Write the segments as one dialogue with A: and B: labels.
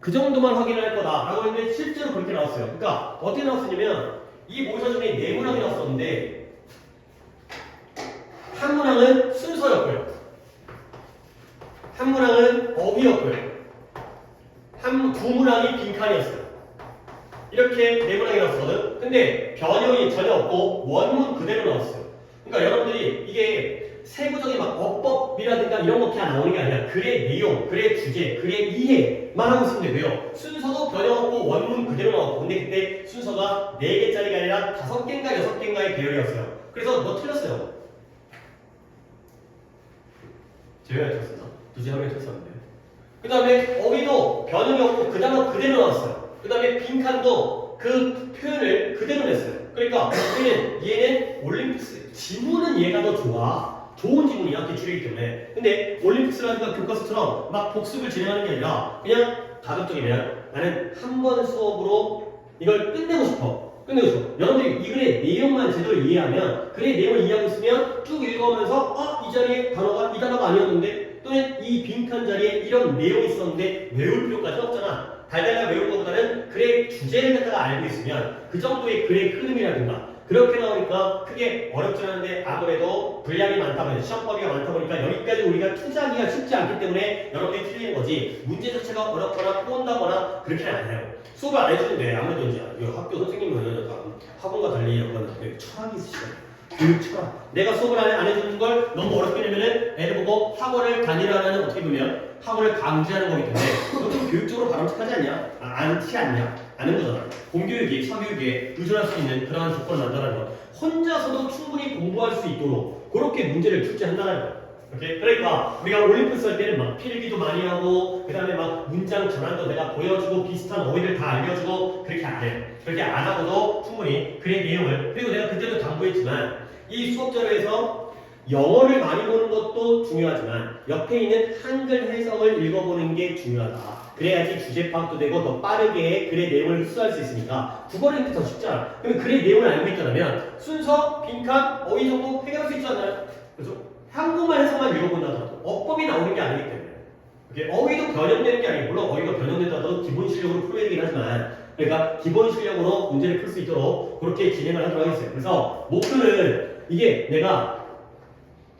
A: 그 정도만 확인을 할 거다라고 했는데 실제로 그렇게 나왔어요. 그러니까 어떻게 나왔었냐면 이 모의사 중에 네 문항이 나왔었는데 한 문항은 순서였고요. 한 문항은 어휘였고요. 두 문항이 빈칸이었어요. 이렇게 네 문항이 나왔거든. 근데 변형이 전혀 없고 원문 그대로 나왔어요. 그러니까 여러분들이 이게 세부적인 막 어법이라든가 이런 거 그냥 나오는 게 아니라 글의 내용, 글의 주제, 글의 이해만 하고 있으면 되고요. 순서도 변형 없고 원문 그대로 나왔고, 근데 그때 순서가 4개짜리가 아니라 5개인가 6개인가의 배열이었어요. 그래서 너 틀렸어요. 제가 틀렸었나? 두세 명이 틀렸었는데. 그 다음에 어휘도 변형이 없고 그 단어 그대로 나왔어요. 그 다음에 빈칸도 그 표현을 그대로 냈어요. 그러니까 얘는 올림픽스 지문은 얘가 더 좋아. 좋은 지문이야. 기출이기 때문에. 근데 올림픽스라든가 교과서처럼 막 복습을 진행하는 게 아니라 그냥 가급적이면 나는 한 번 수업으로 이걸 끝내고 싶어. 여러분들이 이 글의 내용만 제대로 이해하면, 글의 내용을 이해하고 있으면 쭉 읽어오면서 이 자리에 단어가 이 단어가 아니었는데, 또는 이 빈칸 자리에 이런 내용이 있었는데 외울 필요까지 없잖아. 달달달 외우는 것보다는 글의 주제를 갖다가 알고 있으면 그 정도의 글의 흐름이라든가 그렇게 나오니까 크게 어렵지 않은데, 아무래도 분량이 많다 보니까, 시험범위가 많다 보니까 여기까지 우리가 투자하기가 쉽지 않기 때문에 여러분들이 틀리는 거지, 문제 자체가 어렵거나 꼬은다거나 그렇게는 안 해요. 수업을 안 해주는데 아무래도 이제 학교 선생님은 약간 학원과 달리 약간 철학이 있으시잖아요. 교육 철학. 내가 수업을 안 해주는 걸 너무 어렵게 내면은 애를 보고 학원을 다니라는, 어떻게 보면 학원을 강제하는 거기 때문에 너도 교육적으로 바람직하지 않냐? 않지 않냐? 아는 거잖아. 공교육이 사교육에 의존할 수 있는 그러한 조건을 만들어내는 것. 혼자서도 충분히 공부할 수 있도록 그렇게 문제를 출제한다는 거야. 오케이? 그러니까 우리가 올림픽스 할 때는 막 필기도 많이 하고, 그 다음에 막 문장 전환도 내가 보여주고 비슷한 어휘들 다 알려주고 그렇게 안 해요. 그렇게 안 하고도 충분히 글의 내용을, 그리고 내가 그때도 당부했지만 이 수업 자료에서 영어를 많이 보는 것도 중요하지만 옆에 있는 한글 해석을 읽어보는 게 중요하다. 그래야지 주제 파악도 되고 더 빠르게 글의 내용을 흡수할 수 있으니까 국어를 읽기 더 쉽잖아. 그러면 글의 내용을 알고 있다면 순서, 빈칸, 어휘 정도 해결할 수 있지 않나요? 그래서 한국말 해석만 읽어본다더라도 어법이 나오는 게 아니기 때문에, 이렇게 어휘도 변형되는 게 아니고, 물론 어휘가 변형된다도 기본 실력으로 풀어야 되긴 하지만, 그러니까 기본 실력으로 문제를 풀 수 있도록 그렇게 진행을 하도록 하겠어요. 그래서 목표는 이게 내가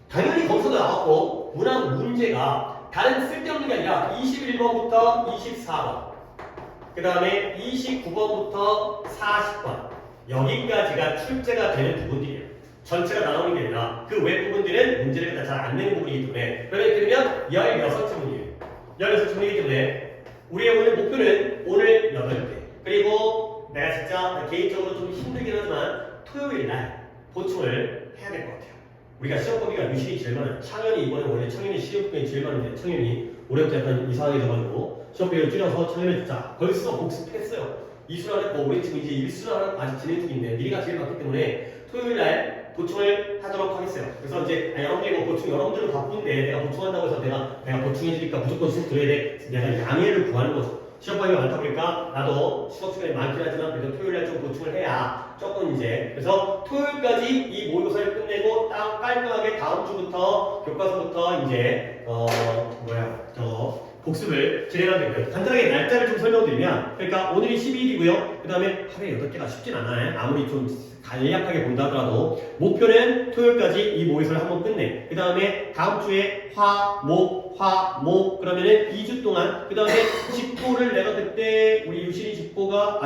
A: 당연히 거기서도 나왔고, 문제가 다른 쓸데없는 게 아니라 21번부터 24번, 그 다음에 29번부터 40번, 여기까지가 출제가 되는 부분들이에요. 전체가 다 나오는 게 아니라 그 외 부분들은 문제를 잘 안 내는 부분이기 때문에, 그러면 16질문이에요. 16질문이기 때문에 우리의 오늘 목표는 오늘 8개, 그리고 내가 진짜 개인적으로 좀 힘들긴 하지만 토요일 날 보충을 해야 될 것 같아요. 우리가 시험 범위가 유실이 제일 많아요. 창현이 이번에 원래 창현이 시험 범위 제일 많은데, 창현이 올해부터 약간 이상해져가지고 시험 범위를 줄여서 창현을 듣자. 거기서 복습했어요. 이수를 했고, 우리 지금 이제 일수를 아직 진행 중인데 미리가 제일 많기 때문에 토요일 날 보충을 하도록 하겠어요. 그래서 이제 여러분들이 뭐 보충, 여러분들은 바쁜데 내가 보충한다고 해서 내가 보충해주니까 무조건 수업 들어야 돼. 내가 양해를 구하는 거죠. 시험 범위가 많다 보니까 나도 수업 시간이 많긴 하지만 그래도 토요일 날 좀 보충을 해야 조금 이제, 그래서 토요일까지 이 모의고사를 끝내고 딱 깔끔하게 다음 주부터 교과서부터 이제 복습을 진행하면 되고요. 간단하게 날짜를 좀 설명드리면, 그러니까 오늘이 12일이고요. 그 다음에 하루에 8개가 쉽진 않아요. 아무리 좀 간략하게 본다 하더라도 목표는 토요일까지 이 모의고사를 한번 끝내. 그 다음에 다음 주에 화, 목 그러면은 2주 동안, 그 다음에 집보를 내가 그때 우리 유실이 집보가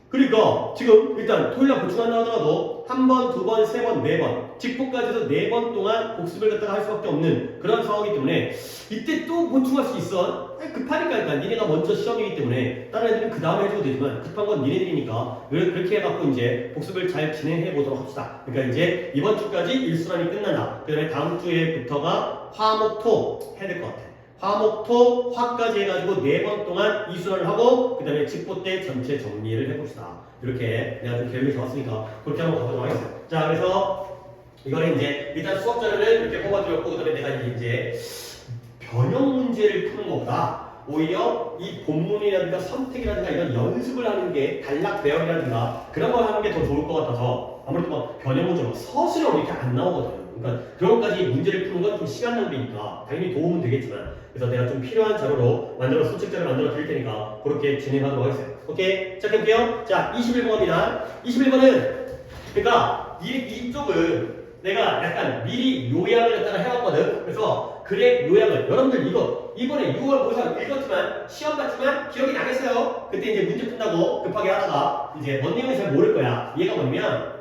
A: 그러니까 지금 일단 토요일날 보충한다 하더라도 한 번, 두 번, 세 번, 네 번, 직보까지 해서 4번 동안 복습을 갖다가 할 수밖에 없는 그런 상황이기 때문에 이때 또 보충할 수 있어. 급하니까 일단 니네가 먼저 시험이기 때문에 다른 애들은 그 다음에 해줘도 되지만 급한 건 니네들이니까 그렇게 해갖고 이제 복습을 잘 진행해 보도록 합시다. 그러니까 이제 이번 주까지 일수란이 끝난다. 그 다음에 다음 주에부터가 화, 목, 토 해야 될 것 같아. 화, 목, 토, 화까지 해가지고 4번 동안 이수란을 하고 그 다음에 직보 때 전체 정리를 해봅시다. 이렇게 내가 좀 계획을 잡았으니까 그렇게 한번 가보도록 하겠습니다. 자, 그래서 이거는 이제 일단 수업 자료를 이렇게 뽑아드렸고, 그 다음에 내가 이제 변형 문제를 푸는 것보다 오히려 이 본문이라든가 선택이라든가 이런 연습을 하는 게, 단락 배열이라든가 그런 걸 하는 게 더 좋을 것 같아서, 아무래도 막 변형 문제로 서술은 이렇게 안 나오거든요. 그러니까 그런 것까지 문제를 푸는 건 좀 시간 낭비니까 당연히 도움은 되겠지만 그래서 내가 좀 필요한 자료로 만들어 소책자를 만들어 드릴 테니까 그렇게 진행하도록 하겠습니다. 오케이? 시작해볼게요. 자, 21번 갑니다. 21번은 그러니까 이쪽은 내가 약간 미리 요약을 갖다가 해왔거든. 그래서 그래 요약을 여러분들 이거 이번에 6월 고사 읽었지만 시험 봤지만 기억이 나겠어요. 그때 이제 문제 푼다고 급하게 하다가 이제 뭔 내용인지 잘 모를 거야. 얘가 뭐냐면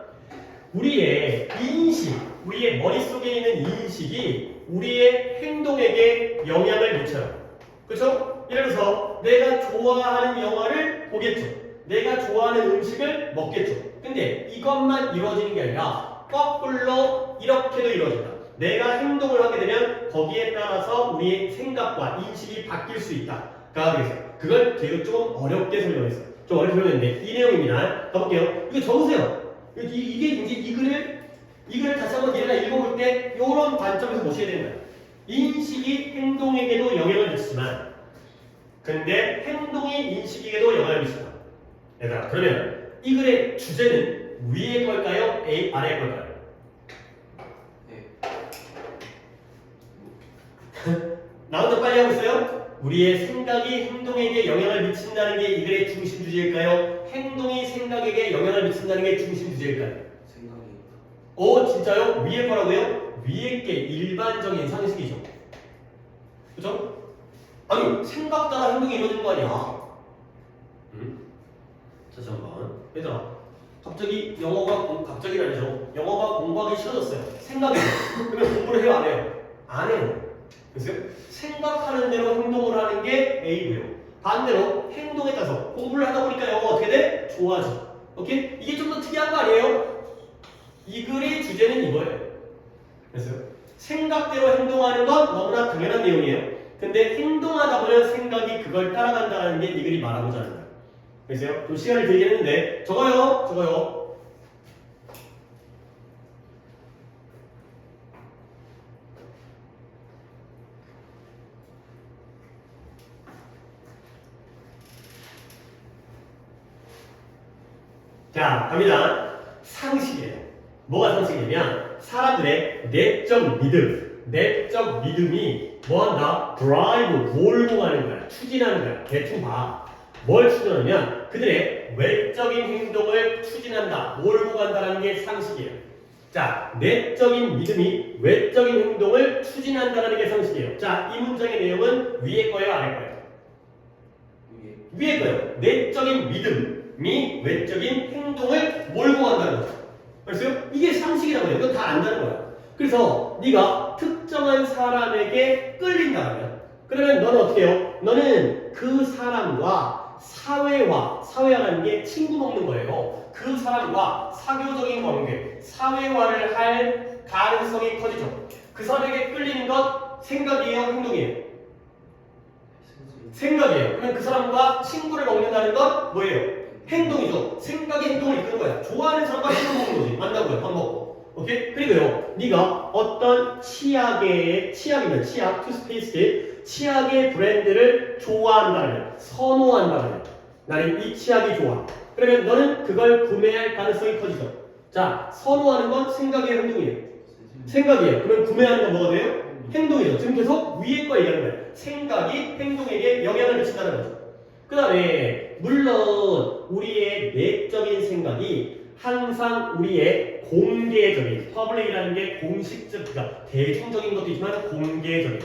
A: 우리의 인식, 우리의 머릿속에 있는 인식이 우리의 행동에게 영향을 미쳐요. 그렇죠? 예를 들어서 내가 좋아하는 영화를 보겠죠. 내가 좋아하는 음식을 먹겠죠. 근데 이것만 이루어지는 게 아니라 거꾸로 이렇게도 이루어진다. 내가 행동을 하게 되면 거기에 따라서 우리의 생각과 인식이 바뀔 수 있다. 가 되겠어요. 그걸 되게 좀 어렵게 설명했어요. 좀 어렵게 설명했는데 이 내용입니다. 가볼게요. 이거 적으세요. 이게 이제 이 글을 다시 한번 얘가 읽어볼 때 이런 관점에서 보셔야 되는 거예요. 인식이 행동에게도 영향을 미치지만 근데 행동이 인식에게도 영향을 미친다. 얘들아, 그러면 이 글의 주제는 위의 걸까요? 아래의 걸까요? 나 혼자 빨리 하고 있어요? 우리의 생각이 행동에게 영향을 미친다는 게 이 글의 중심 주제일까요? 행동이 생각에게 영향을 미친다는 게 중심 주제일까요? 생각이. 진짜요? 위에 거라고요? 위에 게 일반적인 상식이죠. 그죠? 아니 생각 따라 행동이 이루어지는 거 아니야? 응? 자 잠깐 얘들아 갑자기 갑자기는 아니죠. 영어가 공부하기 싫어졌어요. 생각이 그러면 공부를 해요 안 해요? 안 해요. 그래서 생각하는 대로 행동을 하는 게 A고요. 반대로 행동에 따라서 공부를 하다 보니까 영어가 어떻게 돼? 좋아져. 오케이? 이게 좀 더 특이한 거 아니에요? 이 글의 주제는 이거예요. 그래서 생각대로 행동하는 건 너무나 당연한 내용이에요. 근데 행동하다 보면 생각이 그걸 따라간다는 게 이 글이 말하고자 하는 거예요. 그래서 좀 시간을 들긴 했는데 적어요. 자, 갑니다. 상식이에요. 뭐가 상식이냐면 사람들의 내적 믿음이 뭐한다? 드라이브, 몰고 가는 거야. 추진하는 거야. 대충 봐. 뭘 추진하냐면 그들의 외적인 행동을 추진한다. 몰고 간다는 게 상식이에요. 자, 내적인 믿음이 외적인 행동을 추진한다는 게 상식이에요. 자, 이 문장의 내용은 위에 거예요, 아래 거예요? 위에 거예요. 내적인 믿음이 외적인 행동을 몰고 간다는 거죠. 알았어요? 이게 상식이라고 해요. 이거 다 안다는 거야. 그래서 네가 특정한 사람에게 끌린다면 그러면 너는 어떻게 해요? 너는 그 사람과 사회화라는 게 친구 먹는 거예요. 그 사람과 사교적인 관계, 사회화를 할 가능성이 커지죠. 그 사람에게 끌리는 것 생각이에요, 행동이에요? 생각이에요. 그러면 그 사람과 친구를 먹는다는 건 뭐예요? 행동이죠. 생각이 행동을 이끄는 거야. 좋아하는 사람과 행동 먹는 거지. 만나고요. 밥 먹고. 오케이? 그리고요. 네가 어떤 치약이면 투스페이스트 치약의 브랜드를 좋아한다면 선호한다면 나는 이 치약이 좋아. 그러면 너는 그걸 구매할 가능성이 커지죠. 자, 선호하는 건 생각이에요, 행동이에요? 생각이에요. 그러면 구매하는 건 뭐가 돼요? 행동이죠. 지금 계속 위에 거 얘기하는 거예요. 생각이 행동에게 영향을 미친다는 거죠. 그 다음에 물론 우리의 내적인 생각이 항상 우리의 공개적인 퍼블릭이라는 게 공식적, 그러니까 대중적인 것도 있지만 공개적인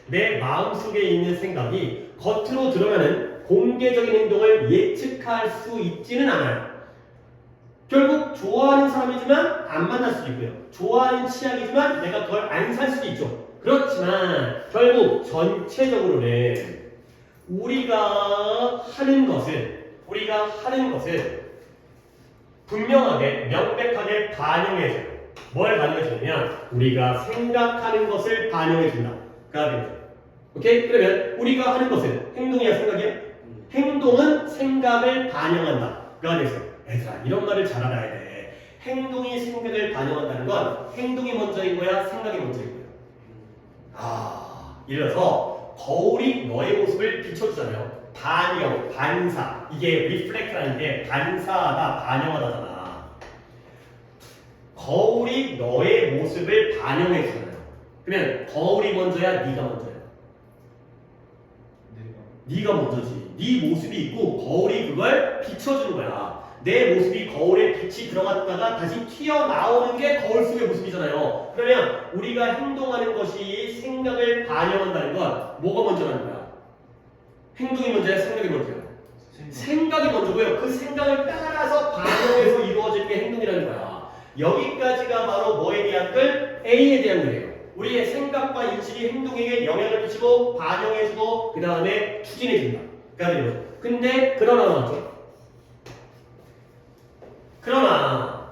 A: 내 마음속에 있는 생각이 겉으로 드러나는 공개적인 행동을 예측할 수 있지는 않아요. 결국 좋아하는 사람이지만 안 만날 수도 있고요. 좋아하는 치약이지만 내가 그걸 안 살 수도 있죠. 그렇지만 결국 전체적으로는 우리가 하는 것은 분명하게 명백하게 반영해줘요. 뭘 반영해주냐면 우리가 생각하는 것을 반영해준다. 오케이? 그러면 우리가 하는 것은 행동이야 생각이야? 행동은 생각을 반영한다. 그래서 얘들아 이런 말을 잘 알아야 돼. 행동이 생각을 반영한다는 건 행동이 먼저인 거야? 생각이 먼저인 거야? 예를 들어서 거울이 너의 모습을 비춰주잖아요. 반영, 반사. 이게 reflect라는 게 반사하다, 반영하다잖아. 거울이 너의 모습을 반영해 주잖아요. 그러면 거울이 먼저야, 네가 먼저야? 네가 먼저지. 네 모습이 있고 거울이 그걸 비춰주는 거야. 내 모습이 거울에 빛이 들어갔다가 다시 튀어나오는 게 거울 속의 모습이잖아요. 그러면 우리가 행동하는 것이 생각을 반영한다는 건 뭐가 먼저라는 거야? 행동이 먼저야, 생각이 먼저야? 생각이 먼저고요. 그 생각을 따라서 반영해서 이루어질 게 행동이라는 거야. 여기까지가 바로 뭐에 대한 글? A에 대한 글이에요. 우리의 생각과 인식이 행동에게 영향을 미치고 반영해주고 그 다음에 추진해준다. 근데 그러나 맞죠? 그러나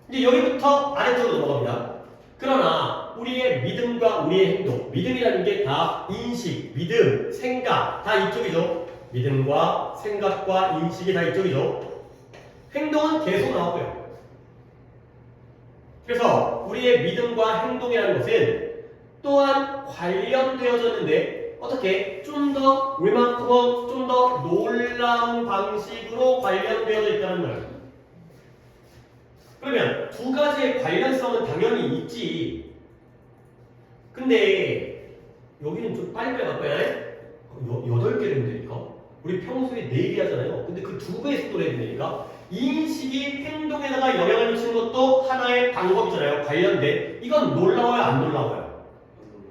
A: 이제 여기부터 아래쪽으로 넘어갑니다. 그러나 우리의 믿음과 우리의 행동, 믿음이라는 게 다 인식, 믿음, 생각 다 이쪽이죠. 믿음과 생각과 인식이 다 이쪽이죠. 행동은 계속 나오고요. 그래서 우리의 믿음과 행동이라는 것은 또한 관련되어졌는데 어떻게 좀 더 remarkable, 좀 더 놀라운 방식으로 관련되어져 있다는 거예요. 그러면 두 가지의 관련성은 당연히 있지. 근데 여기는 좀 빨리빨리 갈 거야. 8개를 된다니까. 우리 평소에 4개 하잖아요. 근데 그 2배의 속도로 해야 된다니까. 인식이 행동에다가 영향을 미치는 것도 하나의 방법이잖아요. 관련된. 이건 놀라워요, 안 놀라워요?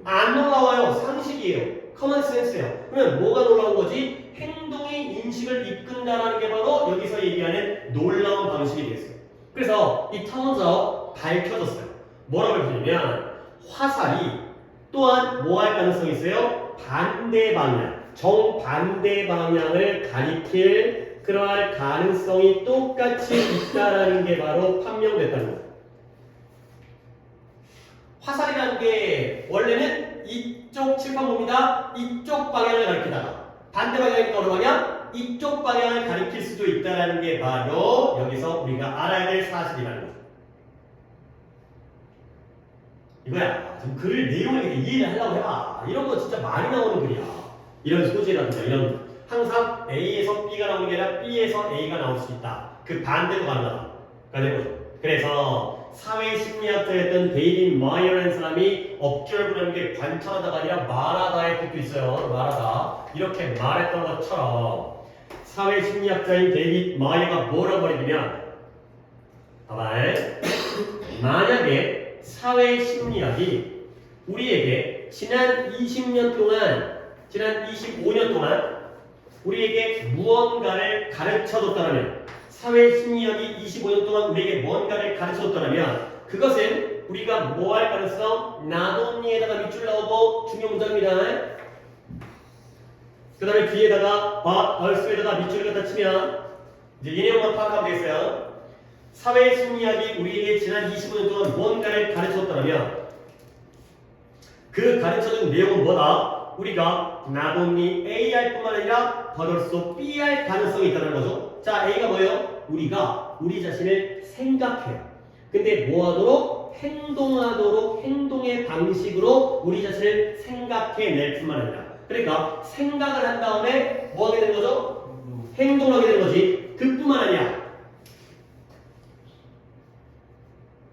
A: 안 놀라워요. 상식이에요. 커먼 센스예요. 그러면 뭐가 놀라운 거지? 행동이 인식을 이끈다라는 게 바로 여기서 얘기하는 놀라운 방식이 되겠어요. 그래서 이 turns out 밝혀졌어요. 뭐라고 밝혀지냐면 화살이 또한 뭐 할 가능성이 있어요? 반대 방향, 정반대 방향을 가리킬 그러할 가능성이 똑같이 있다라는 게 바로 판명됐다는 거예요. 화살이라는 게 원래는 이쪽 칠판봅니다. 이쪽 방향을 가리키다가 반대 방향이니까 어느 방향? 이쪽 방향을 가리킬 수도 있다는 게 바로 여기서 우리가 알아야 될 사실이라는 거죠. 이거야. 좀 글을 내용을 이렇게 이해를 하려고 해봐. 이런 거 진짜 많이 나오는 글이야. 이런 소재라든가 이런 항상 A에서 B가 나오는 게 아니라 B에서 A가 나올 수 있다. 그 반대로 가능하다. 그래서 사회심리학자였던 데이빗 마이어라는 사람이 observe라는 게 관찰하다가 아니라 말하다의 뜻도 있어요. 말하다. 이렇게 말했던 것처럼 사회심리학자인 데이빗 마이어가 뭐라고 말했냐면 봐봐. 만약에 사회심리학이 우리에게 지난 20년 동안 지난 25년 동안 우리에게 무언가를 가르쳐줬다면 사회심리학이 25년 동안 우리에게 뭔가를 가르쳐줬다면 그것은 우리가 뭐 할 가능성? 나돈니에다가 밑줄 나오고 중요 문장입니다. 그 다음에 뒤에다가 얼수에다가 밑줄을 갖다 치면 이제 이 내용만 파악하면 되겠어요. 사회심리학이 우리에게 지난 25년 동안 뭔가를 가르쳐줬다면 그 가르쳐준 내용은 뭐다? 우리가 not only A 할 뿐만 아니라 but also B 할 가능성이 있다는 거죠. 자, A가 뭐예요? 우리가 우리 자신을 생각해요. 근데 뭐 하도록? 행동하도록 행동의 방식으로 우리 자신을 생각해낼 뿐만 아니라 그러니까 생각을 한 다음에 뭐 하게 되는 거죠? 행동을 하게 되는 거지. 그뿐만 아니라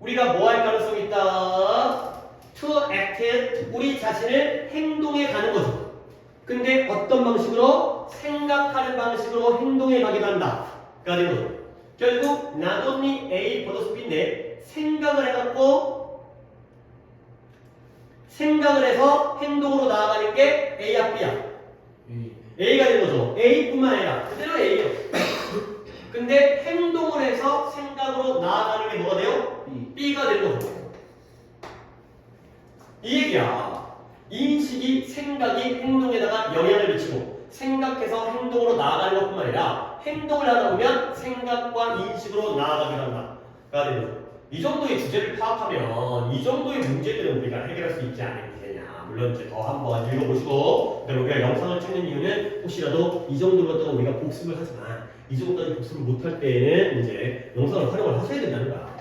A: 우리가 뭐 할 가능성이 있다? to act 우리 자신을 행동해 가는 거죠. 근데 어떤 방식으로? 생각하는 방식으로 행동해 가기도 한다. 가 되는 거죠. 결국 not only A but also B인데 생각을 해갖고 생각을 해서 행동으로 나아가는 게 A야 B야? A가 되는 거죠. A뿐만 아니라 그대로 A예요. 근데 행동을 해서 생각으로 나아가는 게 뭐가 돼요? B가 되는 거죠. 이 얘기야. 인식이 생각이 행동에다가 영향을 미치고 생각해서 행동으로 나아가는 것뿐만 아니라 행동을 하다 보면 생각과 인식으로 나아가게 한다가 되는 거죠. 이 정도의 주제를 파악하면 이 정도의 문제들은 우리가 해결할 수 있지 않겠느냐. 물론 이제 더 한번 읽어보시고 그다음에 우리가 영상을 찍는 이유는 혹시라도 이 정도로 갖다가 우리가 복습을 하지만 이 정도까지 복습을 못할 때에는 이제 영상을 활용을 하셔야 된다는 거야.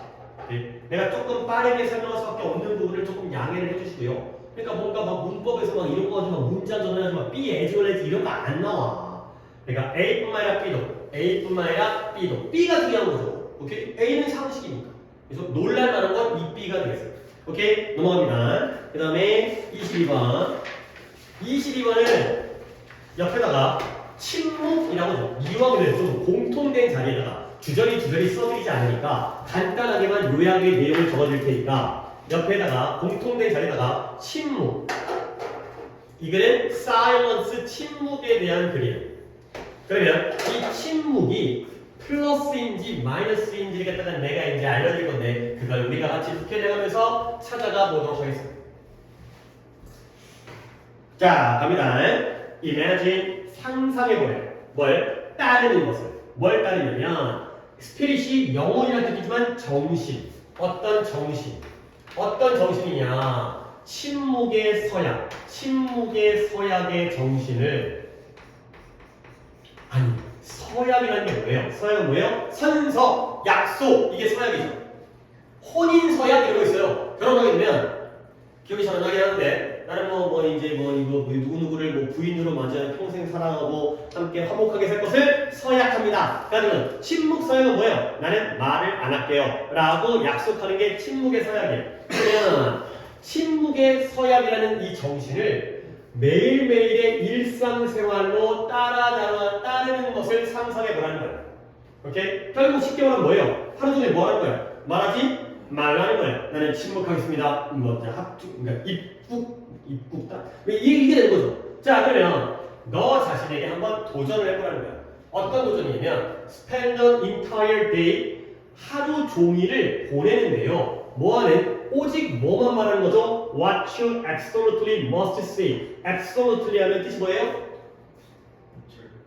A: 내가 조금 빠르게 설명할 수밖에 없는 부분을 조금 양해를 해주시고요. 그러니까 뭔가 막 문법에서 막 이런 거 하지 마, 문자 전환하지 마, B, as well as 이런 거 안 나와. 그러니까 A뿐만 아니라 B도, A뿐만 아니라 B도, B가 중요한 거죠. 오케이? A는 상식이니까. 그래서 놀랄만한 건 이 B가 되겠어요. 오케이? 넘어갑니다. 그 다음에 22번. 22번은 옆에다가 침묵이라고 줘. 이왕이면 좀 공통된 자리에다가 주저리 써드리지 않으니까 간단하게만 요약의 내용을 적어줄 테니까 옆에다가 공통된 자리에다가 침묵. 이거는 silence, 침묵에 대한 글이에요. 그러면 이 침묵이 플러스인지 마이너스인지를 갖다가 내가 이제 알려줄 건데 그걸 우리가 같이 숙해내가면서 찾아가 보도록 하겠습니다. 자, 갑니다. Imagine, 상상해보래요. 뭘? 따르는 것을. 뭘 따르냐면 스피릿이 영혼이라는 뜻이지만 정신. 어떤 정신? 어떤 정신이냐? 침묵의 서약. 침묵의 서약의 정신을 아니 서약이라는 게 뭐예요? 서약은 뭐예요? 선서, 약속. 이게 서약이죠. 혼인 서약 이런 거 있어요. 결혼하게 되면 기억이 잘 안 나긴 하는데 나는 이거 누구누구를 부인으로 맞이하여 평생 사랑하고 함께 화목하게 살 것을 서약합니다. 그러면 침묵 서약은 뭐예요? 나는 말을 안 할게요 라고 약속하는 게 침묵의 서약이에요. 그러면 침묵의 서약이라는 이 정신을 매일매일의 일상생활로 따르는 것을 상상해 보라는 거예요. 오케이? 결국 쉽게 말하면 뭐예요? 하루 종일 뭐 하는 거예요? 말하지 말라는 거예요. 나는 침묵하겠습니다. 그러니까 입국다. 이게 되는 거죠. 자, 그러면 너 자신에게 한번 도전을 해보라는 거야. 어떤 도전이냐면 spend an entire day, 하루 종일을 보내는데요. 뭐하는? 오직 뭐만 말하는 거죠? What you absolutely must say. absolutely 하면 뜻이 뭐예요?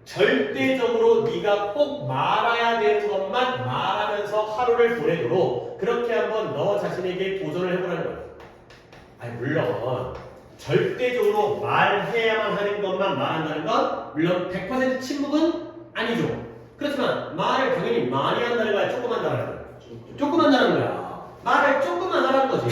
A: 절대적으로 네가 꼭 말아야 되는 것만 말하면서 하루를 보내도록 그렇게 한번 너 자신에게 도전을 해보라는 거예요. 아니 물론 절대적으로 말해야만 하는 것만 말한다는 건 물론 100% 침묵은 아니죠. 그렇지만 말을 당연히 많이 한다는 거야? 조금 한다는 거야? 조금 한다는 거야. 말을 조금만 하라는 거지.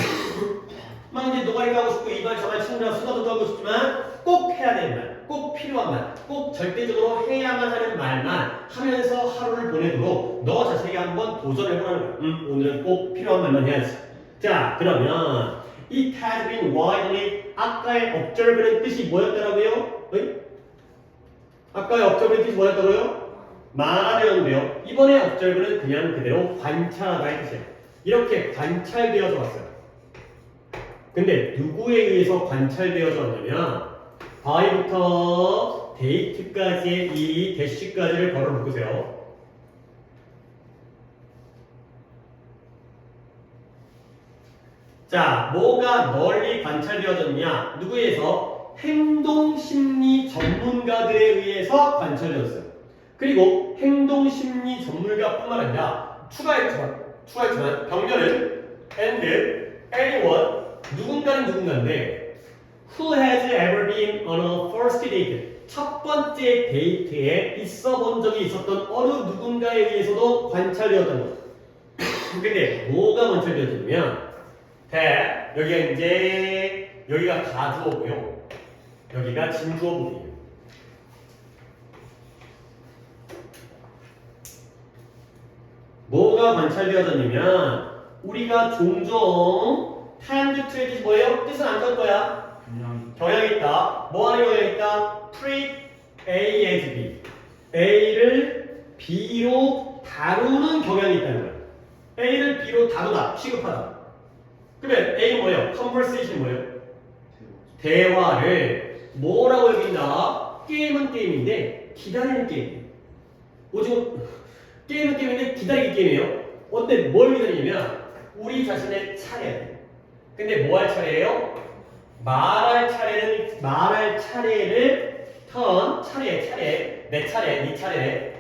A: 막 이제 노가리 가고 싶고 이발 저발 친구랑 수다도 하고 싶지만 꼭 해야 되는 말, 꼭 필요한 말, 꼭 절대적으로 해야만 하는 말만 하면서 하루를 보내도록 너 자신에게 한번 도전을 해보라는 거야. 오늘은 꼭 필요한 말만 해야지. 자, 그러면 It has been widely, 아까의 observe는 뜻이 뭐였더라고요? 아까의 observe는 뜻이 뭐였다고요? 말하려는데요. 이번에 observe는 그냥 그대로 관찰하다의 뜻이에요. 이렇게 관찰되어져 왔어요. 근데 누구에 의해서 관찰되어져 왔냐면 바이부터 데이트까지의 이 대시까지를 걸어 놓으세요. 자, 뭐가 널리 관찰되어졌냐? 누구에 의해서? 행동심리 전문가들에 의해서 관찰되었어요. 그리고 행동심리 전문가뿐만 아니라 추가했지만 병렬은 and anyone 누군가인데 who has ever been on a first date 첫 번째 데이트에 있어 본 적이 있었던 어느 누군가에 의해서도 관찰되었던 거죠. 근데 뭐가 관찰되었냐면 여기가 이제 여기가 가주어고요. 여기가 진주어 부분이에요. 뭐가 관찰되어졌냐면 우리가 종종 tend to의 뜻이 뭐예요? 뜻은 안 될 거야. 경향이 있다. 뭐 하는 경향이 있다? treat A as B. A를 B로 다루는 경향이 있다는 거예요. A를 B로 다루다, 취급하다. 그러면 A 뭐예요? conversation 뭐예요? 대화를 뭐라고 여긴다? 게임은 게임인데 기다리는 게임. 오징어 게임은 게임인데 기다리기 게임이에요. 어때? 뭘 기다리냐면 우리 자신의 차례. 근데 뭐 할 차례예요? 말할 차례를 차례, 내 차례, 네 차례.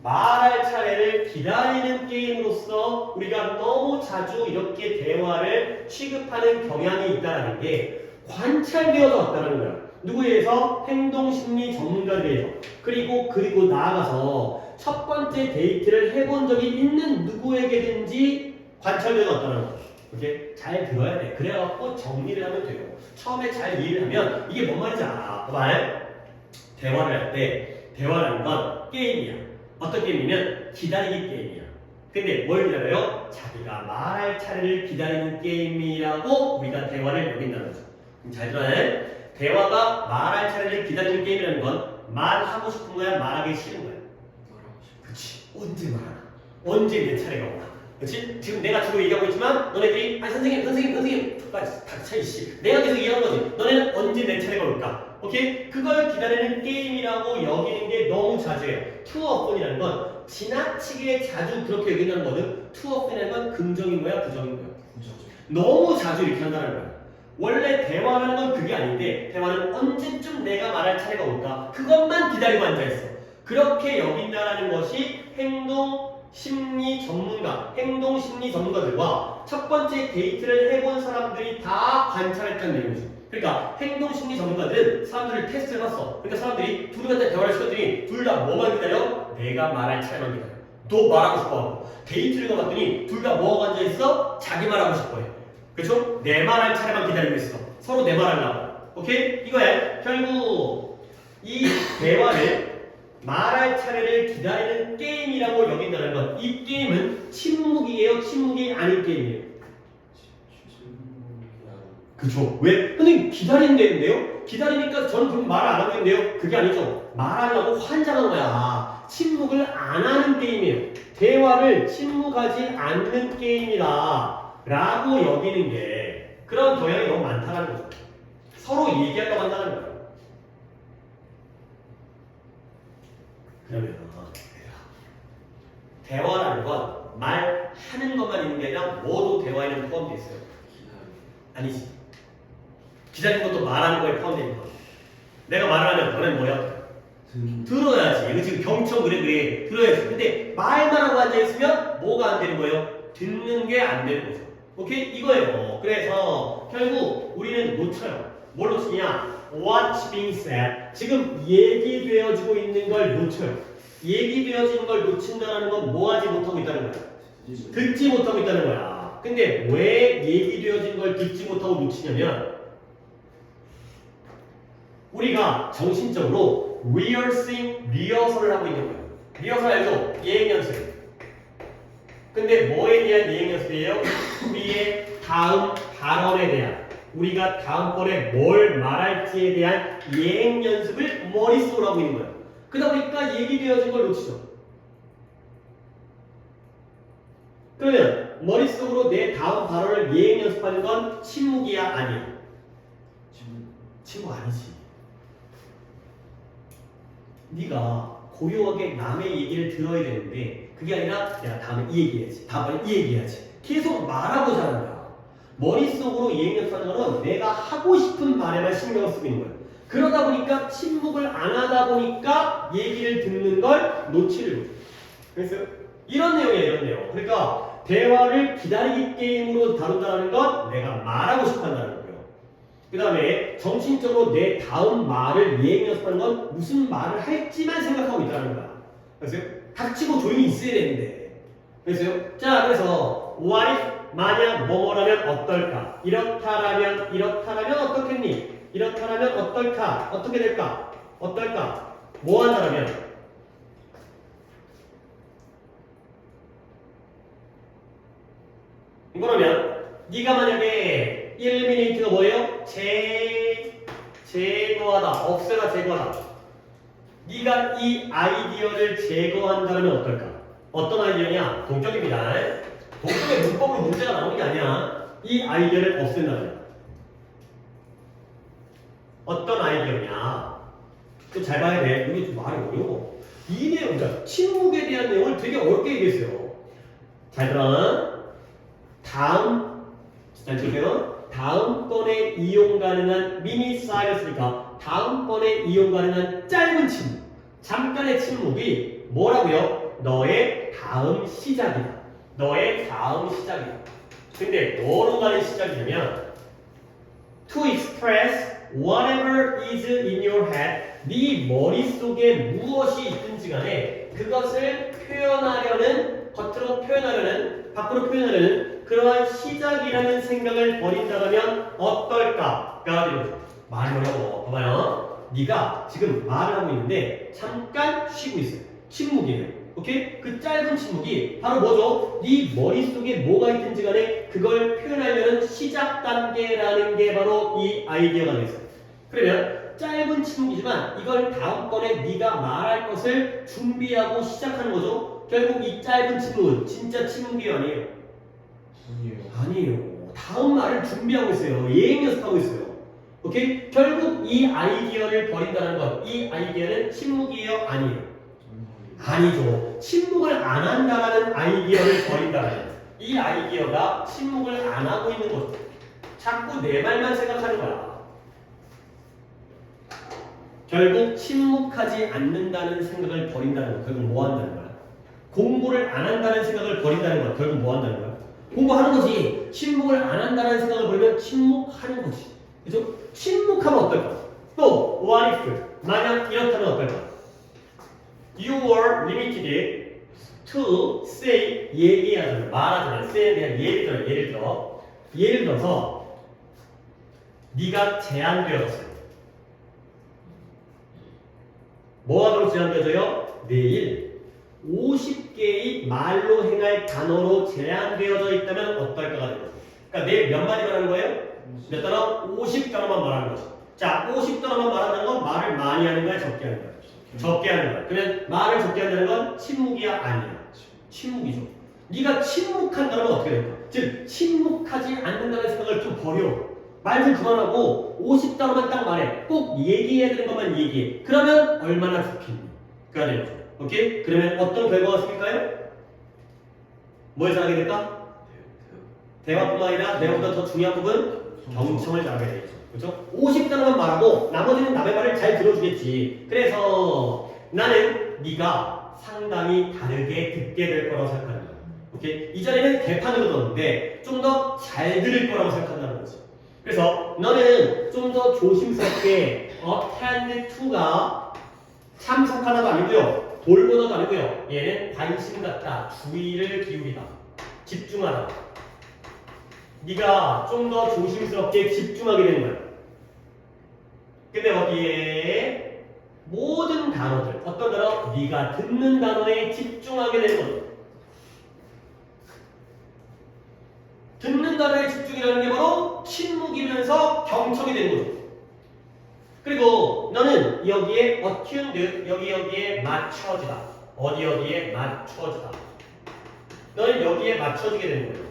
A: 말할 차례를 기다리는 게임으로서 우리가 너무 자주 이렇게 대화를 취급하는 경향이 있다는 게 관찰되어져 왔다는 거야. 누구에 의해서? 행동심리 전문가들에 의해서. 그리고 나아가서 첫 번째 데이트를 해본 적이 있는 누구에게든지 관찰되어져 왔다는 거야. 오케이? 잘 들어야 돼. 그래갖고 정리를 하면 돼요. 처음에 잘 이해를 하면 이게 뭔 말인지 알아. 봐봐요. 대화를 할 때 대화라는 건 게임이야. 어떤 게임이면 기다리기 게임이야. 근데 뭘 기다려요? 자기가 말할 차례를 기다리는 게임이라고 우리가 대화를 여긴다는 거죠. 잘 들어요. 대화가 말할 차례를 기다리는 게임이라는 건 말하고 싶은 거야, 말하기 싫은 거야. 그치. 언제 말하나? 언제 내 차례가 오나? 그치? 지금 내가 주로 얘기하고 있지만 너네들이 아니 선생님 닥쳐 이씨 내가 계속 얘기하는 거지. 너네는 언제 내 차례가 올까? 오케이? 그걸 기다리는 게임이라고 여기는 게 너무 자주 해요. 투어폰이라는 건 지나치게 자주 그렇게 여긴다는 거는 투어폰이라는 건 긍정인 거야, 부정인 거야? 너무 자주 이렇게 한다는 거야. 원래 대화라는 건 그게 아닌데 대화는 언제쯤 내가 말할 차례가 올까? 그것만 기다리고 앉아있어. 그렇게 여긴다는 것이 행동 심리 전문가들과 첫 번째 데이트를 해본 사람들이 다 관찰했다는 내용이죠. 그러니까 행동 심리 전문가들은 사람들을 테스트를 해봤어. 그러니까 사람들이 둘이 갖다 대화를 시켰더니 둘 다 뭐만 기다려? 내가 말할 차례만 기다려. 또 말하고 싶어하고. 데이트를 가봤더니 둘 다 뭐가 앉아있어? 자기 말하고 싶어해. 그렇죠? 내 말할 차례만 기다리고 있어. 서로 내 말하려고. 오케이? 이거야. 결국 이 대화를 말할 차례를 기다리는 게임이라고 여긴다는 건 이 게임은 침묵이에요? 침묵이 아닌 게임이에요? 그쵸? 왜? 선생님 기다린다는데요? 기다리니까 저는 그럼 말 안 하고 있는데요? 그게 아니죠. 말하려고 환장한 거야. 침묵을 안 하는 게임이에요. 대화를 침묵하지 않는 게임이다 라고 여기는 게 그런 경향이 너무 많다는 거죠. 서로 얘기하려고 한다는 거예요. 그러면 대화라는 건 말하는 것만 있는 게 아니라 모두 대화에는 포함되어 있어요. 아니지. 기다리는 것도 말하는 거에 포함되어 있는 거야. 내가 말을 하면 너는 뭐야? 들어야지. 이거 지금 경청 그래 들어야지. 근데 말만 하고 앉아있으면 뭐가 안 되는 거예요? 듣는 게 안 되는 거죠. 오케이? 이거예요. 그래서 결국 우리는 놓쳐요. 뭘 놓치냐? What's being said. 지금 얘기되어지고 있는 걸 놓쳐요. 얘기되어지는 걸 놓친다는 건 뭐 하지 못하고 있다는 거야? 듣지 못하고 있다는 거야. 근데 왜 얘기되어진 걸 듣지 못하고 놓치냐면 우리가 정신적으로 리허설을 하고 있는 거예요. 리허설 알죠? 예행 연습. 근데 뭐에 대한 예행 연습이에요? 우리의 다음 발언에 대한 우리가 다음번에 뭘 말할지에 대한 예행 연습을 머릿속으로 하고 있는 거예요. 그러다 보니까 얘기되어진 걸 놓치죠. 그러면 머릿속으로 내 다음 발언을 예행 연습하는 건 침묵이야? 아니야? 침묵 아니지. 네가 고요하게 남의 얘기를 들어야 되는데 그게 아니라 내가 다음에 이 얘기해야지. 다음에 이 얘기해야지. 계속 말하고자 하는 거야. 머릿속으로 예행 연습하는 거는 내가 하고 싶은 말에만 신경을 쓰고 있는 거야. 그러다 보니까 침묵을 안 하다 보니까 얘기를 듣는 걸 놓치려고. 그래서 이런 내용이에요. 이런 내용. 그러니까 대화를 기다리기 게임으로 다룬다는 건 내가 말하고 싶어 한다는 거예요. 그 다음에 정신적으로 내 다음 말을 예행 연습하는 건 무슨 말을 할지만 생각하고 있다는 거야. 그래서 닥치고 조용히 있어야 되는데. 그래서 what if 만약 뭐뭐라면 어떨까? 이렇다라면 어떻겠니? 이렇다라면 어떨까? 어떻게 될까? 어떨까? 뭐 한다라면? 그러면 네가 만약에 eliminate가 뭐예요? 제거하다, 없애다, 제거하다. 네가 이 아이디어를 제거한다면 어떨까? 어떤 아이디어냐? 동적입니다. 동적의 문법으로 문제가 나오는 게 아니야. 이 아이디어를 없앤다면 어떤 아이디어냐? 또 잘 봐야 돼. 이게 좀 말이 어려워. 이 내용, 그러니까 침묵에 대한 내용을 되게 어렵게 얘기했어요. 잘 들어. 잘 들으세요. 다음번에 이용 가능한 미니 사이언스니까 다음번에 이용 가능한 짧은 침묵, 잠깐의 침묵이 뭐라고요? 너의 다음 시작이다. 너의 다음 시작이다. 근데 뭐로 가는 시작이냐면 to express whatever is in your head. 네 머릿속에 무엇이 있든지 간에 그것을 표현하려는, 겉으로 표현하려는, 밖으로 표현하려는 그러한 시작이라는 생각을 버린다면 어떨까? 말이 어려워. 봐봐요. 네가 지금 말을 하고 있는데 잠깐 쉬고 있어요. 침묵이에요. 오케이? 그 짧은 침묵이 바로 뭐죠? 네 머릿속에 뭐가 있든지 간에 그걸 표현하려는 시작 단계라는 게 바로 이 아이디어가 되겠어요. 그러면 짧은 침묵이지만 이걸 다음번에 네가 말할 것을 준비하고 시작하는 거죠. 결국 이 짧은 침묵은 진짜 침묵이 아니에요. 아니에요. 다음 말을 준비하고 있어요. 예행 연습하고 있어요. 오케이? 결국 이 아이디어를 버린다는 것. 이 아이디어는 침묵이에요? 아니에요? 아니죠. 침묵을 안 한다라는 아이디어를 버린다는 이 아이디어가 침묵을 안 하고 있는 거죠. 자꾸 내 말만 생각하는 거야. 결국 침묵하지 않는다는 생각을 버린다는 거. 결국 뭐 한다는 거야? 공부를 안 한다는 생각을 버린다는 거야. 결국 뭐 한다는 거야? 공부하는 거지. 침묵을 안 한다는 생각을 버리면 침묵하는 거지. 그죠? 침묵하면 어떨까? 또 what if 만약 이렇다면 어떨까? You were limited to say 얘기하자면 말하자면 say에 대한 예를 들어서 네가 제한되었어요. 뭐 하도록 제한되어져요? 내일 50개의 말로 행할 단어로 제한되어져 있다면 어떨까가 되는 거죠. 그러니까 내일 몇 마디 말하는 거예요? 몇 단어? 50단어만 말하는 거죠. 자, 50단어만 말하는 건 말을 많이 하는 거야, 적게 하는 거야? 적게 하는 거야. 그러면 말을 적게 한다는 건 침묵이야, 아니야? 침묵이죠. 네가 침묵한다면 어떻게 될까? 즉, 침묵하지 않는다는 생각을 좀 버려. 말 좀 그만하고 50단어만 딱 말해. 꼭 얘기해야 되는 것만 얘기해. 그러면 얼마나 좋겠니? 그가 되는 거죠. 오케이? 그러면 어떤 결과가 생길까요? 뭘 잘하게 될까? 대화뿐만 아니라 내가보다 더 중요한 부분 경청을 잘하게 되겠죠. 그렇죠? 50단어만 말하고 나머지는 남의 말을 잘 들어주겠지. 그래서 나는 네가 상당히 다르게 듣게 될 거라고 생각하는 거야. 오케이? 이 자리는 개판으로 넣었는데 좀 더 잘 들을 거라고 생각한다는 거지. 그래서 너는 좀 더 조심스럽게 attend to가 참석하다도 아니고요. 돌보다도 아니고요. 얘는 관심 갖다, 주의를 기울이다, 집중하다. 네가 좀 더 조심스럽게 집중하게 되는 거야. 근데 거기에 모든 단어들, 어떤 단어? 네가 듣는 단어에 집중하게 되는 거야. 듣는 단어에 집중이라는 게 바로 침묵이면서 경청이 되는 거죠. 그리고 너는 여기에 attuned, 여기에 맞춰지다. 어디에 맞춰지다. 너는 여기에 맞춰지게 되는 거예요.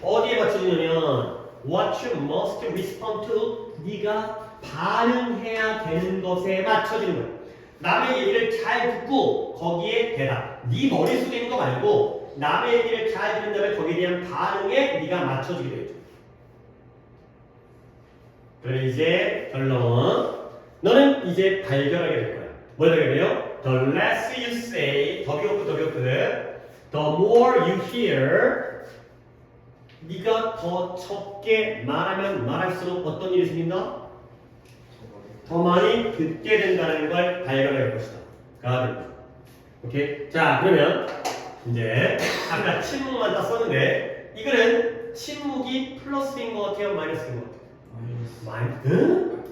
A: 어디에 맞춰지냐면 what you must respond to, 네가 반응해야 되는 것에 맞춰지는 거예요. 남의 얘기를 잘 듣고 거기에 대답. 네 머릿속에 있는 거 말고 남의 얘기를 잘 듣는 다음에 거기에 대한 반응에 네가 맞춰지게 되죠. 그래 이제 결론. 너는 이제 발견하게 될 거야. 뭘 발견해요? The less you say, the more you hear. 네가 더 적게 말하면 말할수록 어떤 일이 생긴다? 더 많이 듣게 된다는 걸 발견할 것이다. 가 됩니다. 오케이? 자, 그러면 이제 아까 침묵만 딱 썼는데 이거는 침묵이 플러스인 것 같아요? 마이너스인 것 같아요? 응?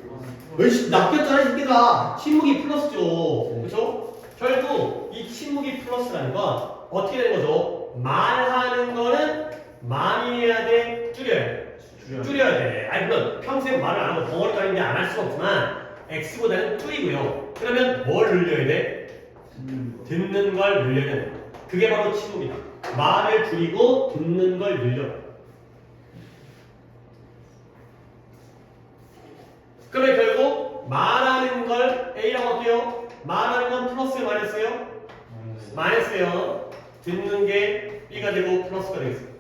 A: 왜 낚였잖아 이 새끼가. 침묵이 플러스죠. 그렇죠? 결국 이 침묵이 플러스라는 건 어떻게 되는 거죠? 말하는 거는 많이 해야 돼? 줄여야 돼? 줄여야 돼. 아니 물론 평생 말을 안 하고 덩어리 깔인데 안 할 수가 없지만 X보다는 줄이고요. 그러면 뭘 늘려야 돼? 듣는 걸 늘려야 돼. 그게 바로 침묵이다. 말을 줄이고 듣는 걸 늘려라. 그러면 결국 말하는 걸 A라고 할게요. 말하는 건 플러스요 마이너스요? 마이너스요. 듣는 게 B가 되고 플러스가 되겠어요.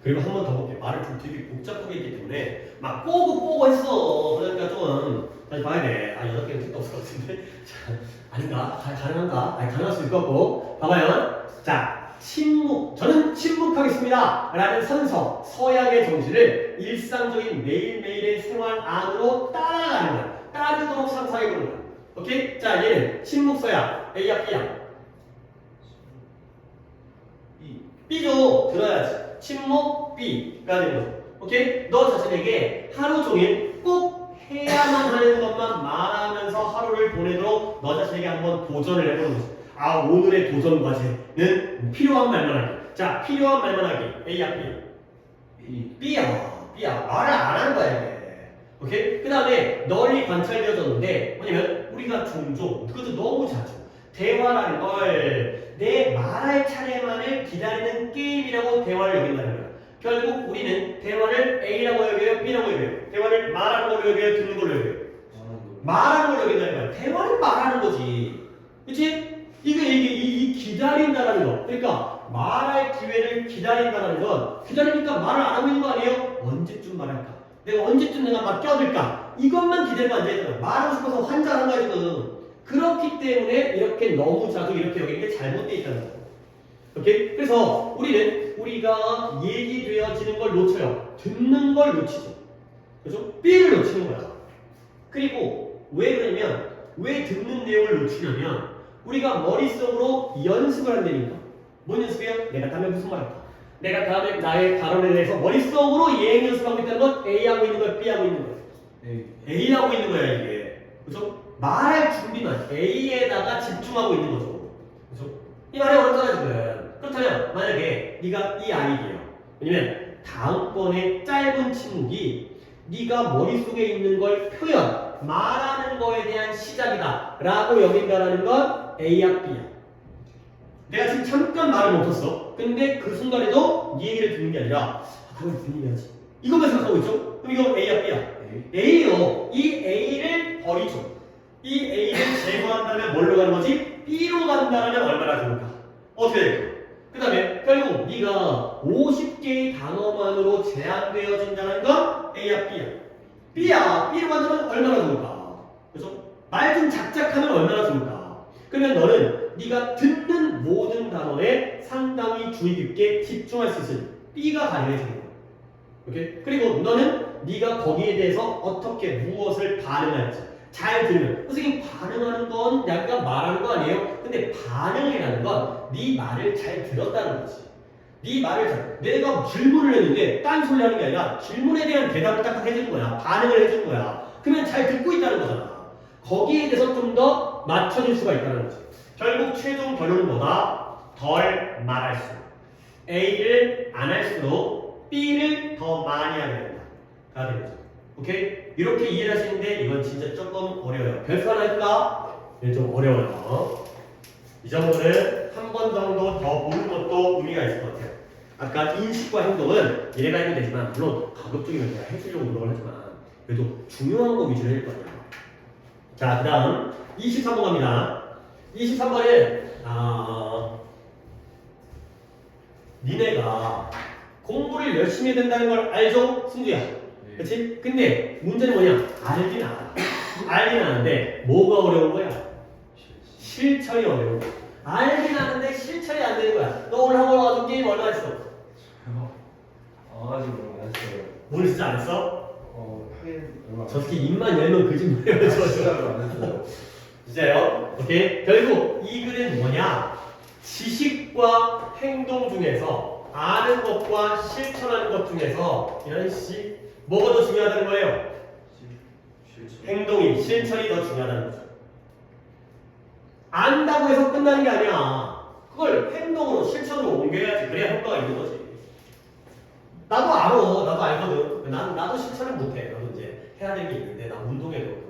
A: 그리고 한 번 더 볼게요. 말을 좀 되게 복잡하게 했기 때문에 막 꼬고 했어. 그러니까 좀 다시 봐야 돼. 아 8개는 뜻도 없을 것 같은데. 자, 아닌가? 가능한가? 아니 가능할 수 있을 것 같고. 봐봐요. 자, 침묵. 저는 침묵하겠습니다. 라는 서약의 정신을 일상적인 매일매일의 생활 안으로 따라가는 거야. 따르도록 상상해보는 거야. 오케이? 자, 얘는 침묵 서약. A야, B야? B죠. 들어야지. 침묵 B가 되는 거죠. 오케이? 너 자신에게 하루 종일 꼭 해야만 하는 것만 말하면서 하루를 보내도록 너 자신에게 한번 도전을 해보는 거지. 아, 오늘의 도전 과제는 필요한 말만 하기. 자, 필요한 말만 하기. A야, B. B야. 말을 안 하는 거야, 이게. 오케이? 그 다음에 널리 관찰되어졌는데, 뭐냐면, 우리가 종종, 그것도 너무 자주, 대화라는 걸 내 말할 차례만을 기다리는 게임이라고 대화를 여긴다는 거야. 결국 우리는 대화를 A라고 여겨요, B라고 여겨요. 대화를 말하는 걸로 여겨요, 듣는 걸로 여겨요. 말하는 걸로 여긴다는 거야. 대화를 말하는 거지. 그치? 이 기다린다라는 거. 그러니까 말할 기회를 기다린다라는 건 기다리니까 말을 안 하고 있는 거 아니에요? 언제쯤 말할까? 내가 언제쯤 막 껴들까? 이것만 기다리고 앉아있잖아. 말하고 싶어서 환장하는 거야 지금. 그렇기 때문에 이렇게 너무 자주 이렇게 여기는 게 잘못되어 있다는 거예요. 오케이? 그래서 우리가 얘기되어지는 걸 놓쳐요. 듣는 걸 놓치죠. 그죠? B를 놓치는 거야. 그리고 왜 그러냐면 왜 듣는 내용을 놓치냐면 우리가 머릿속으로 연습을 한다니까. 뭔 연습이에요? 내가 다음에 무슨 말 할까? 내가 다음에 나의 발언에 대해서 머릿속으로 예행 연습하고 있다는 건 A하고 있는 거야? B하고 있는 거야? A하고 있는 거야 이게. 그죠? 말할 준비만 A에다가 집중하고 있는 거죠. 그죠? 이 말이 어렵잖아 지금. 그렇다면 만약에 네가 이 아이디어 왜냐면 다음번에 짧은 침묵이 네가 머릿속에 있는 걸 표현 말하는 거에 대한 시작이다 라고 여긴다라는 건 A야 B야. 내가 지금 잠깐 말을 못했어. 근데 그 순간에도 네 얘기를 듣는 게 아니라 그걸 듣는 해야지 이것만 생각하고 있죠? 그럼 이거 A야 B야? A요. 이 A를 버리죠. 이 A를 제거한다면 뭘로 가는 거지? B로 간다면 얼마나 좋을까? 어떻게 될까? 그 다음에 결국 네가 50개의 단어만으로 제한되어진다는 건 A야 B야? B야. B로 간다면 얼마나 좋을까? 그죠? 말 좀 작작하면 얼마나 좋을까? 그러면 너는 네가 듣는 모든 단어에 상당히 주의 깊게 집중할 수 있을 B가 가능해지는 거야. 오케이? 그리고 너는 네가 거기에 대해서 어떻게 무엇을 반응할지 잘 들으면 선생님 반응하는 건 약간 말하는 거 아니에요? 근데 반응이라는 건 네 말을 잘 들었다는 거지. 네 말을 잘 내가 질문을 했는데 딴소리 하는 게 아니라 질문에 대한 대답을 딱 해주는 거야. 반응을 해주는 거야. 그러면 잘 듣고 있다는 거잖아. 거기에 대해서 좀 더 맞춰줄 수가 있다는 거지. 결국 최종 결론은 뭐다? 덜 말할수록 A를 안 할수록 B를 더 많이 하게 된다. 가 되는 거죠. 오케이? 이렇게 이해를 하시는데 이건 진짜 조금 어려워요. 별수 하나 할까? 이건 좀 어려워요. 이 정도는 한 번 정도 더 보는 것도 의미가 있을 것 같아요. 아까 인식과 행동은 얘가 해도 되지만 물론 가급적이면 제가 해주려고 노력을 하지만 그래도 중요한 거 위주로 할 거예요. 자, 그 다음 23번 갑니다. 23번은 니네가 공부를 열심히 해야 된다는 걸 알죠? 승주야. 그치? 근데 문제는 뭐냐? 알긴 알아. 알긴 아는데 뭐가 어려운 거야? 실천이 어려운 거야. 알긴 아는데 실천이 안 되는 거야. 너 오늘 학원 와서 게임 얼마 했어?
B: 아직 안 했어요.
A: 오늘 진짜 안 했어?
B: 하긴 얼마
A: 저 새끼 입만 열면 거짓말이에요.
B: 진짜로 안 했어요.
A: 진짜요? 오케이? 결국 이 글은 뭐냐? 지식과 행동 중에서 아는 것과 실천하는 것 중에서 이런 씨 뭐가 더 중요하다는 거예요? 행동이, 실천이 더 중요하다는 거죠. 안다고 해서 끝나는 게 아니야. 그걸 행동으로, 실천으로 옮겨야지. 그래야 효과가 있는 거지. 나도 알아. 나도 알거든. 나도 실천을 못해. 나도 이제 해야 될 게 있는데, 나 운동해야 되거든.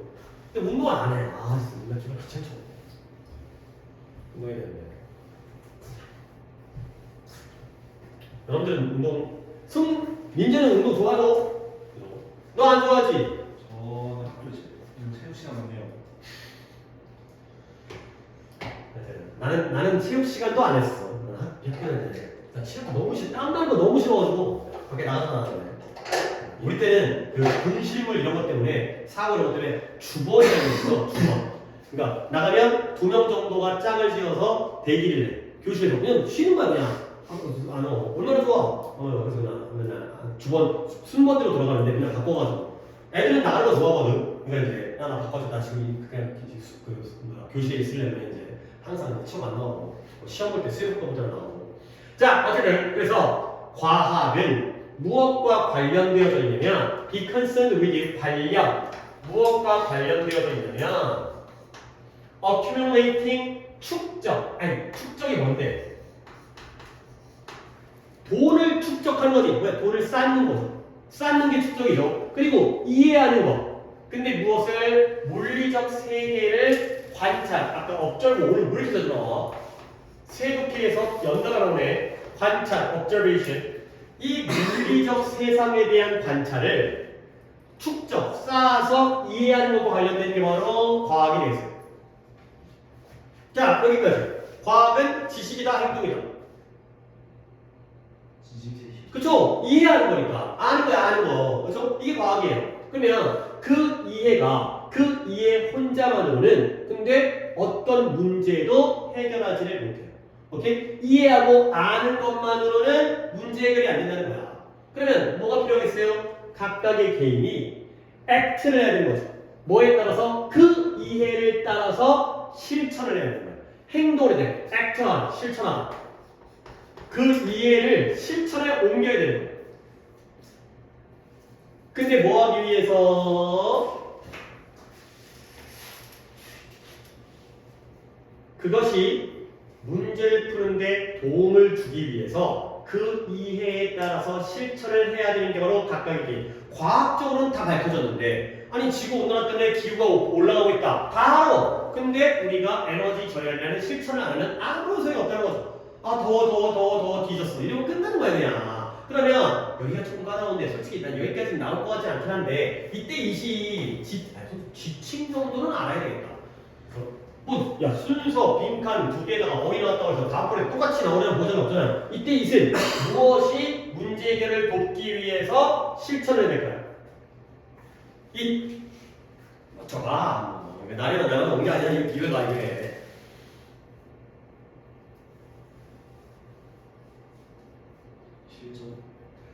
A: 근데 운동을 안 해. 진짜 정말 귀찮죠. 운동해야 되는데. 여러분들은 민재는 운동 좋아하죠? 너 안 좋아하지?
B: 저는 학교 체육 시간은요.
A: 나는 체육 시간도 안 했어. 나 체육 너무 싫어. 땀 나는 거 너무 싫어가지고 밖에 나가서 나왔는데. 우리 때는 그 분실물 이런 것 때문에 사고 이런 것 때문에 주번이라는 게 있어. 주번. 그러니까 나가면 2명 정도가 짝을 지어서 대기를 해. 교실에서 그냥 쉬는 거야 그냥. 안 와. 얼마나 좋아. 그래서 나 맨날 주번 순번대로 돌아가는데 그냥 바꿔가지고. 애들은 나가는 거 좋아하거든. 그러니까 이제 나 바꿔줘. 나 지금 그냥 교실에 있으려면 이제 항상 시험 안 나오고 시험 볼 때 수요일부터 나오고. 자, 어쨌든 그래서 과학은 무엇과 관련되어져 있냐면 be concerned with 관련 무엇과 관련되어져 있냐면 accumulating 축적. 아니 축적이 뭔데? 돈을 축적하는 거지. 왜? 돈을 쌓는 거죠. 쌓는 게 축적이죠. 그리고 이해하는 거. 근데 무엇을? 물리적 세계를 관찰. 아까 업절고 오늘 물리적이잖아. 세독기에서 연달아 나오네. 관찰, observation. 이 물리적 세상에 대한 관찰을 축적, 쌓아서 이해하는 것과 관련된 게 바로 과학이 되겠어요. 자, 여기까지. 과학은 지식이다, 행동이다.
B: 지식.
A: 그쵸? 이해하는 거니까. 아는 거야, 아는 거. 그쵸? 이게 과학이에요. 그러면 그 이해가, 그 이해 혼자만으로는 근데 어떤 문제도 해결하지를 못해요. 오케이? 이해하고 아는 것만으로는 문제 해결이 안 된다는 거야. 그러면 뭐가 필요하겠어요? 각각의 개인이 액트를 해야 되는 거죠. 뭐에 따라서? 그 이해를 따라서 실천을 해야 되는 거야. 행동을 해야 돼. 액트하다, 실천하다. 그 이해를 실천에 옮겨야 되는 거예요. 근데 뭐 하기 위해서? 그것이 문제를 푸는데 도움을 주기 위해서 그 이해에 따라서 실천을 해야 되는 게 바로 각각의 개인. 과학적으로는 다 밝혀졌는데 아니 지구온난화 때문에 기후가 올라가고 있다. 바로 근데 우리가 에너지 절약이라는 실천을 안 하면 아무런 소용이 없다는 거죠. 아 더 뒤졌어. 이러면 끝나는 거야 그냥. 그러면 여기가 조금 까다로운데 솔직히 난 여기까지 나올 것 같지 않긴 한데 이때 지칭 정도는 알아야 되겠다. 뭐, 야, 순서, 빈칸 두 개다가 어휘 나왔다고 해서 다음번에 똑같이 나오려는 보장이 없잖아요. 이때 이슬 무엇이 문제 해결을 돕기 위해서 실천을 될까요? 저봐. 나리가 내가 온 게 아니라 이거 기회가 이게.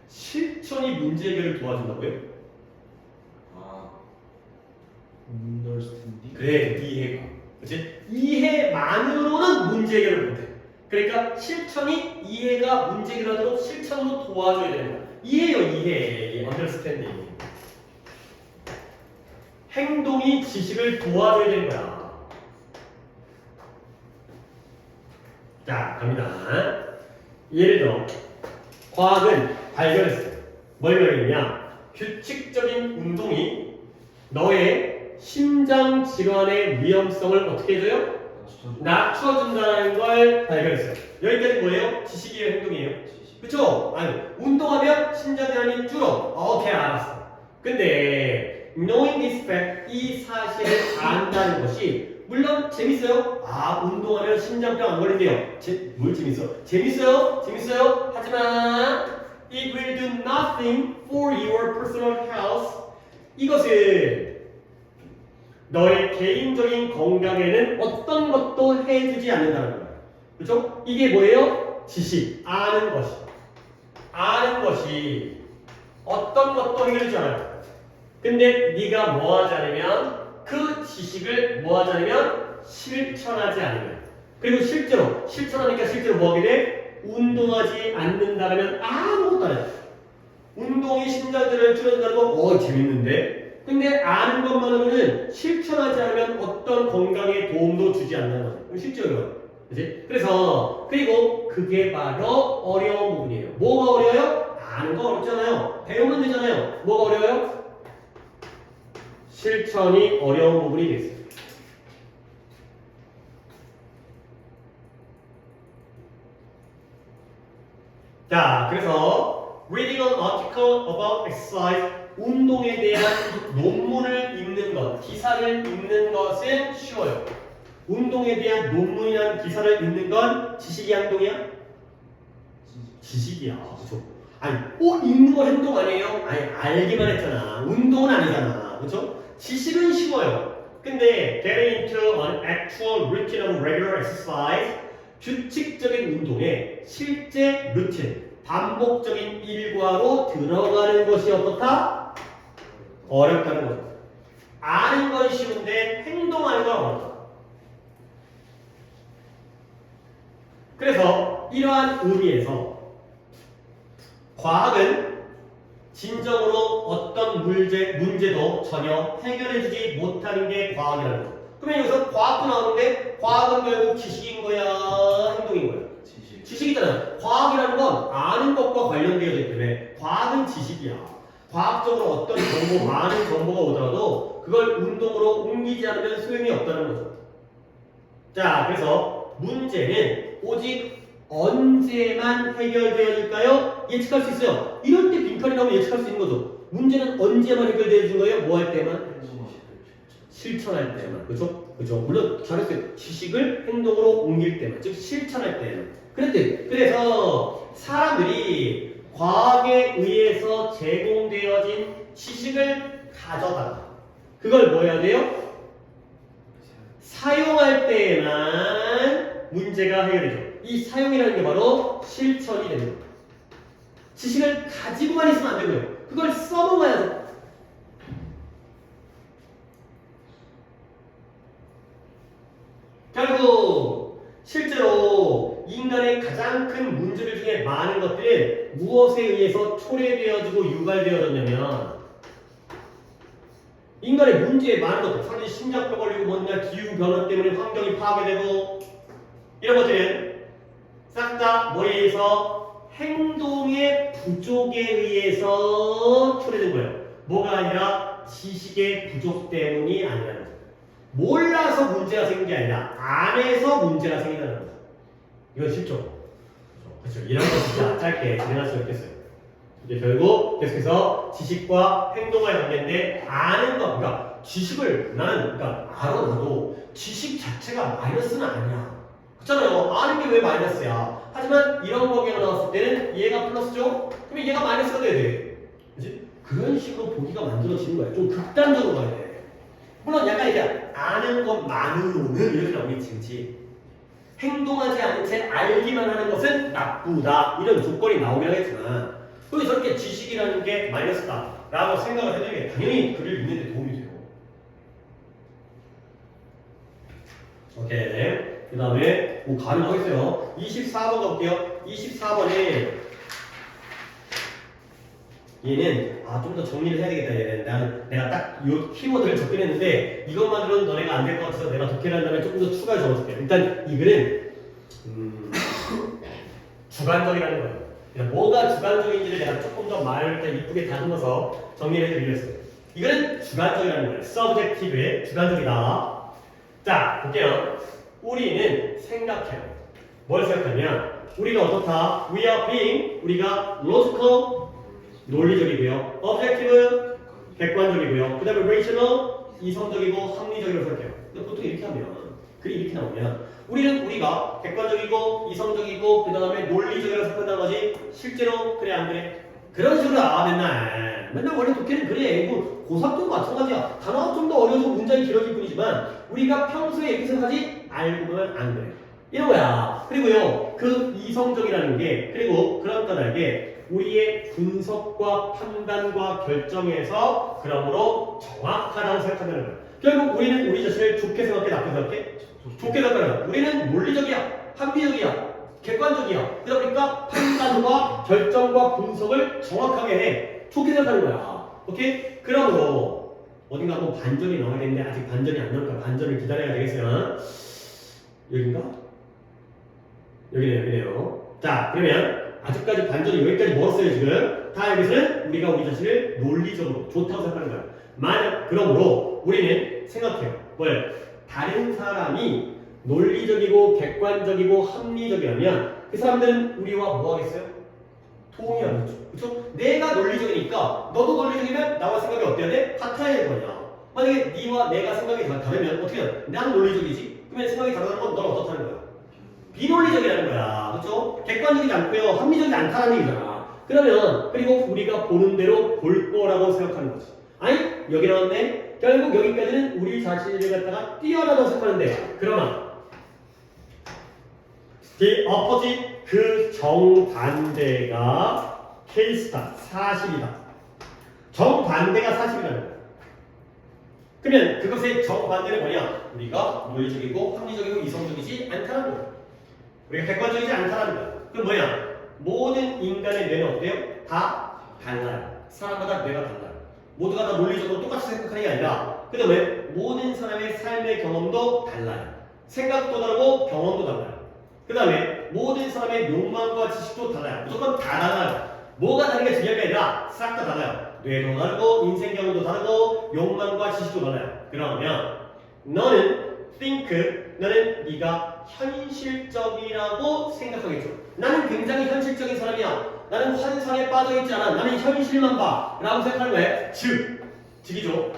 A: 실천이 문제 해결을 도와준다고요?
B: 아. understanding.
A: 그래, 이해가. 그치? 이해만으로는 문제 해결을 못해. 그러니까 실천이 이해가 문제 해결하도록 실천으로 도와줘야 되는 거야. 이해요, 이해. understanding. 행동이 지식을 도와줘야 되는 거야. 자, 갑니다. 예를 들어, 과학은 발견했어요. 뭘 발견했냐? 규칙적인 운동이 너의 심장 질환의 위험성을 어떻게 해줘요? 낮춰준다는 걸 발견했어요. 여기까지 뭐예요? 지식이에요, 행동이에요? 그쵸? 아니, 운동하면 심장 질환이 줄어. 오케이, 알았어. 근데 knowing this fact, 이 사실을 안다는 것이 물론 재밌어요. 아, 운동하면 심장병 안 걸린대요. 뭘 재밌어? 재밌어요? 재밌어요? 하지만 it will do nothing for your personal health. 이것은 너의 개인적인 건강에는 어떤 것도 해주지 않는다는 거예요. 그렇죠? 이게 뭐예요? 지식, 아는 것이. 아는 것이 어떤 것도 해결해주지 않아요. 근데 네가 뭐 하지 않으면 그 지식을 뭐 하지 않으면 실천하지 않으면 그리고 실천하니까 실제로 뭐 하게 돼? 운동하지 않는다면 아무것도 안 해. 운동이 심장질환을 줄여준다는 거 재밌는데 근데 아는 것만으로는 실천하지 않으면 어떤 건강에 도움도 주지 않는 거죠. 실제로요. 그치? 그리고 그게 바로 어려운 부분이에요. 뭐가 어려워요? 아는 거 어렵잖아요. 배우면 되잖아요. 뭐가 어려워요? 실천이 어려운 부분이 되겠어요. 자, 그래서 reading an article about exercise, 운동에 대한 논문을 읽는 것, 기사를 읽는 것은 쉬워요. 운동에 대한 논문이란 기사를 읽는 건 지식이야, 행동이야? 지식이야. 그렇죠? 아니, 읽는 거 행동 아니에요? 아니, 알기만 했잖아. 운동은 아니잖아. 그렇죠? 지식은 쉬워요. 근데 getting into an actual routine of regular exercise, 규칙적인 운동에 실제 루틴, 반복적인 일과로 들어가는 것이 어떻다? 어렵다는 거죠. 아는 건 쉬운데 행동하는 건 어렵다. 그래서 이러한 의미에서 과학은 진정으로 어떤 문제도 전혀 해결해주지 못하는 게 과학이라는 거. 그러면 여기서 과학도 나오는데 과학은 결국 지식인 거야, 행동인 거야?
B: 지식.
A: 지식이잖아. 과학이라는 건 아는 것과 관련되어 있기 때문에 과학은 지식이야. 과학적으로 어떤 정보, 많은 정보가 오더라도 그걸 운동으로 옮기지 않으면 소용이 없다는 거죠. 자, 그래서 문제는 오직 언제만 해결되어질까요? 예측할 수 있어요. 이럴 때 빈칸이 나오면 예측할 수 있는 거죠. 문제는 언제만 해결되어진 거예요? 뭐 할 때만? 실천할 때만. 그죠? 그죠? 물론 잘했어요. 지식을 행동으로 옮길 때만. 즉 실천할 때만. 그래서 사람들이 과학에 의해서 제공되어진 지식을 가져다가 그걸 뭐 해야 돼요? 사용할 때에만 문제가 해결되죠. 이 사용이라는 게 바로 실천이 되는 거예요. 지식을 가지고만 있으면 안 되고요. 그걸 써먹어야 돼요. 결국 실제로 인간의 가장 큰 문제들 중에 많은 것들은 무엇에 의해서 초래되어지고 유발되어졌냐면 인간의 문제에 많은 것들, 사람들이 심장병 걸리고 뭔가 기후변화 때문에 환경이 파괴되고 이런 것들은 싹 다 뭐에 의해서 행동의 부족에 의해서 초래된 거예요. 뭐가 아니라 지식의 부족 때문이 아니라는 거예요. 몰라서 문제가 생긴 게 아니라 안에서 문제가 생긴다는 거죠. 이건 쉽죠? 그렇죠. 이런 거 진짜 짧게 진행할 수 없겠어요. 이제 결국 계속해서 지식과 행동의 관계인데 아는 거, 그러니까 지식을 나는 그러니까 알아도 지식 자체가 마이너스는 아니야. 그렇잖아요. 아는 게 왜 마이너스야? 하지만 이런 거기가 나왔을 때는 얘가 플러스죠? 그러면 얘가 마이너스가 돼야 돼. 그렇지? 그런 식으로 보기가 만들어지는 거야. 좀 극단적으로 가야 돼. 물론 약간 이제 아는 것만으로는 이렇게 나오겠지, 그렇지? 행동하지 않은 채 알기만 하는 것은 나쁘다. 이런 조건이 나오긴 하겠지만 그래서 저렇게 지식이라는 게 마이너스다 라고 생각을 해주는 게 당연히 글을 읽는 데 도움이 돼요. 오케이. 그 다음에 뭐 가능하겠어요. 24번 가볼게요. 24번에 얘는 좀 더 정리를 해야 되겠다. 얘는 내가 딱 이 키워드를 적긴 했는데 이것만으로는 너네가 안 될 것 같아서 내가 독해를 한 다음에 조금 더 추가로 적어줄게. 일단 이 글은 주관적이라는 거예요. 그러니까 뭐가 주관적인지를 내가 조금 더 말을 이쁘게 다듬어서 정리를 해드리겠어요. 이거는 주관적이라는 거예요. subjective의 주관적이다. 자, 볼게요. 우리는 생각해요. 뭘 생각하면 우리가 어떻다? We are being, 우리가 logical, 논리적이고요. objective, 객관적이고요. 그 다음에 rational, 이성적이고 합리적이라고 생각해요. 근데 보통 이렇게 하면 글이 이렇게 나오면 우리가 객관적이고 이성적이고 그 다음에 논리적이라고 생각한다는 거지 실제로 그래 안 그래? 그런 식으로 맨날 원래 독해는 그래. 뭐 고3도 마찬가지야. 단어가 좀 더 어려워서 문장이 길어질 뿐이지만 우리가 평소에 이렇게 생각하지 알고 보면 안 그래. 이런 거야. 그리고요 그 이성적이라는 게 그리고 그런 까닭에 우리의 분석과 판단과 결정에서 그러므로 정확하다고 생각한다는 거야. 결국 우리는 우리 자신을 좋게 생각해 나쁘게 생각해? 좋게 생각하는 거야. 우리는 논리적이야. 합리적이야. 객관적이야. 그러다 보니까 판단과 결정과 분석을 정확하게 해. 좋게 생각하는 거야. 오케이? 그러므로 어딘가 한번 반전이 나와야 되는데 아직 반전이 안 나올까? 반전을 기다려야 되겠어요. 여긴가? 여기네요. 자, 그러면 아직까지 반전이 여기까지 멀었어요 지금. 다 여기서는 우리가 우리 자신을 논리적으로 좋다고 생각하는 거야. 만약 그러므로 우리는 생각해요. 뭘? 다른 사람이 논리적이고 객관적이고 합리적이라면 그 사람들은 우리와 뭐 하겠어요? 동의하겠죠. 그렇죠? 내가 논리적이니까 너도 논리적이면 나와 생각이 어때야 돼? 같아야 될 거냐. 만약에 네와 내가 생각이 다르면 어떻게 해? 나는 논리적이지. 그러면 생각이 다르다는 건 넌 어떻다는 거야? 비논리적이라는 거야. 그렇죠? 객관적이지 않고요. 합리적이지 않다는 얘기잖아. 그러면 그리고 우리가 보는 대로 볼 거라고 생각하는 거지. 아니 여기 나왔네. 결국 여기까지는 우리 자신을 갖다가 뛰어나다고 생각하는데 그러나 the opposite 그 정반대가 케이스다. 사실이다. 정반대가 사실이라는 거야. 그러면 그것의 정반대는 뭐냐? 우리가 논리적이고 합리적이고 이성적이지 않다는 거야. 우리가 객관적이지 않다는 거야. 그럼 뭐냐? 모든 인간의 뇌는 어때요? 다 달라요. 사람마다 뇌가 달라요. 모두가 다 논리적으로 똑같이 생각하는 게 아니라 그 다음에 모든 사람의 삶의 경험도 달라요. 생각도 다르고 경험도 달라요. 그 다음에 모든 사람의 욕망과 지식도 달라요. 무조건 다 달라요. 뭐가 다른 게 중요한 게 아니라 싹 다 달라요. 뇌도 다르고 인생 경험도 다르고 욕망과 지식도 달라요. 그러면 너는 think, 너는 네가 현실적이라고 생각하겠죠. 나는 굉장히 현실적인 사람이야. 나는 환상에 빠져있지 않아. 나는 현실만 봐. 라고 생각하는 거예요. 즉이죠.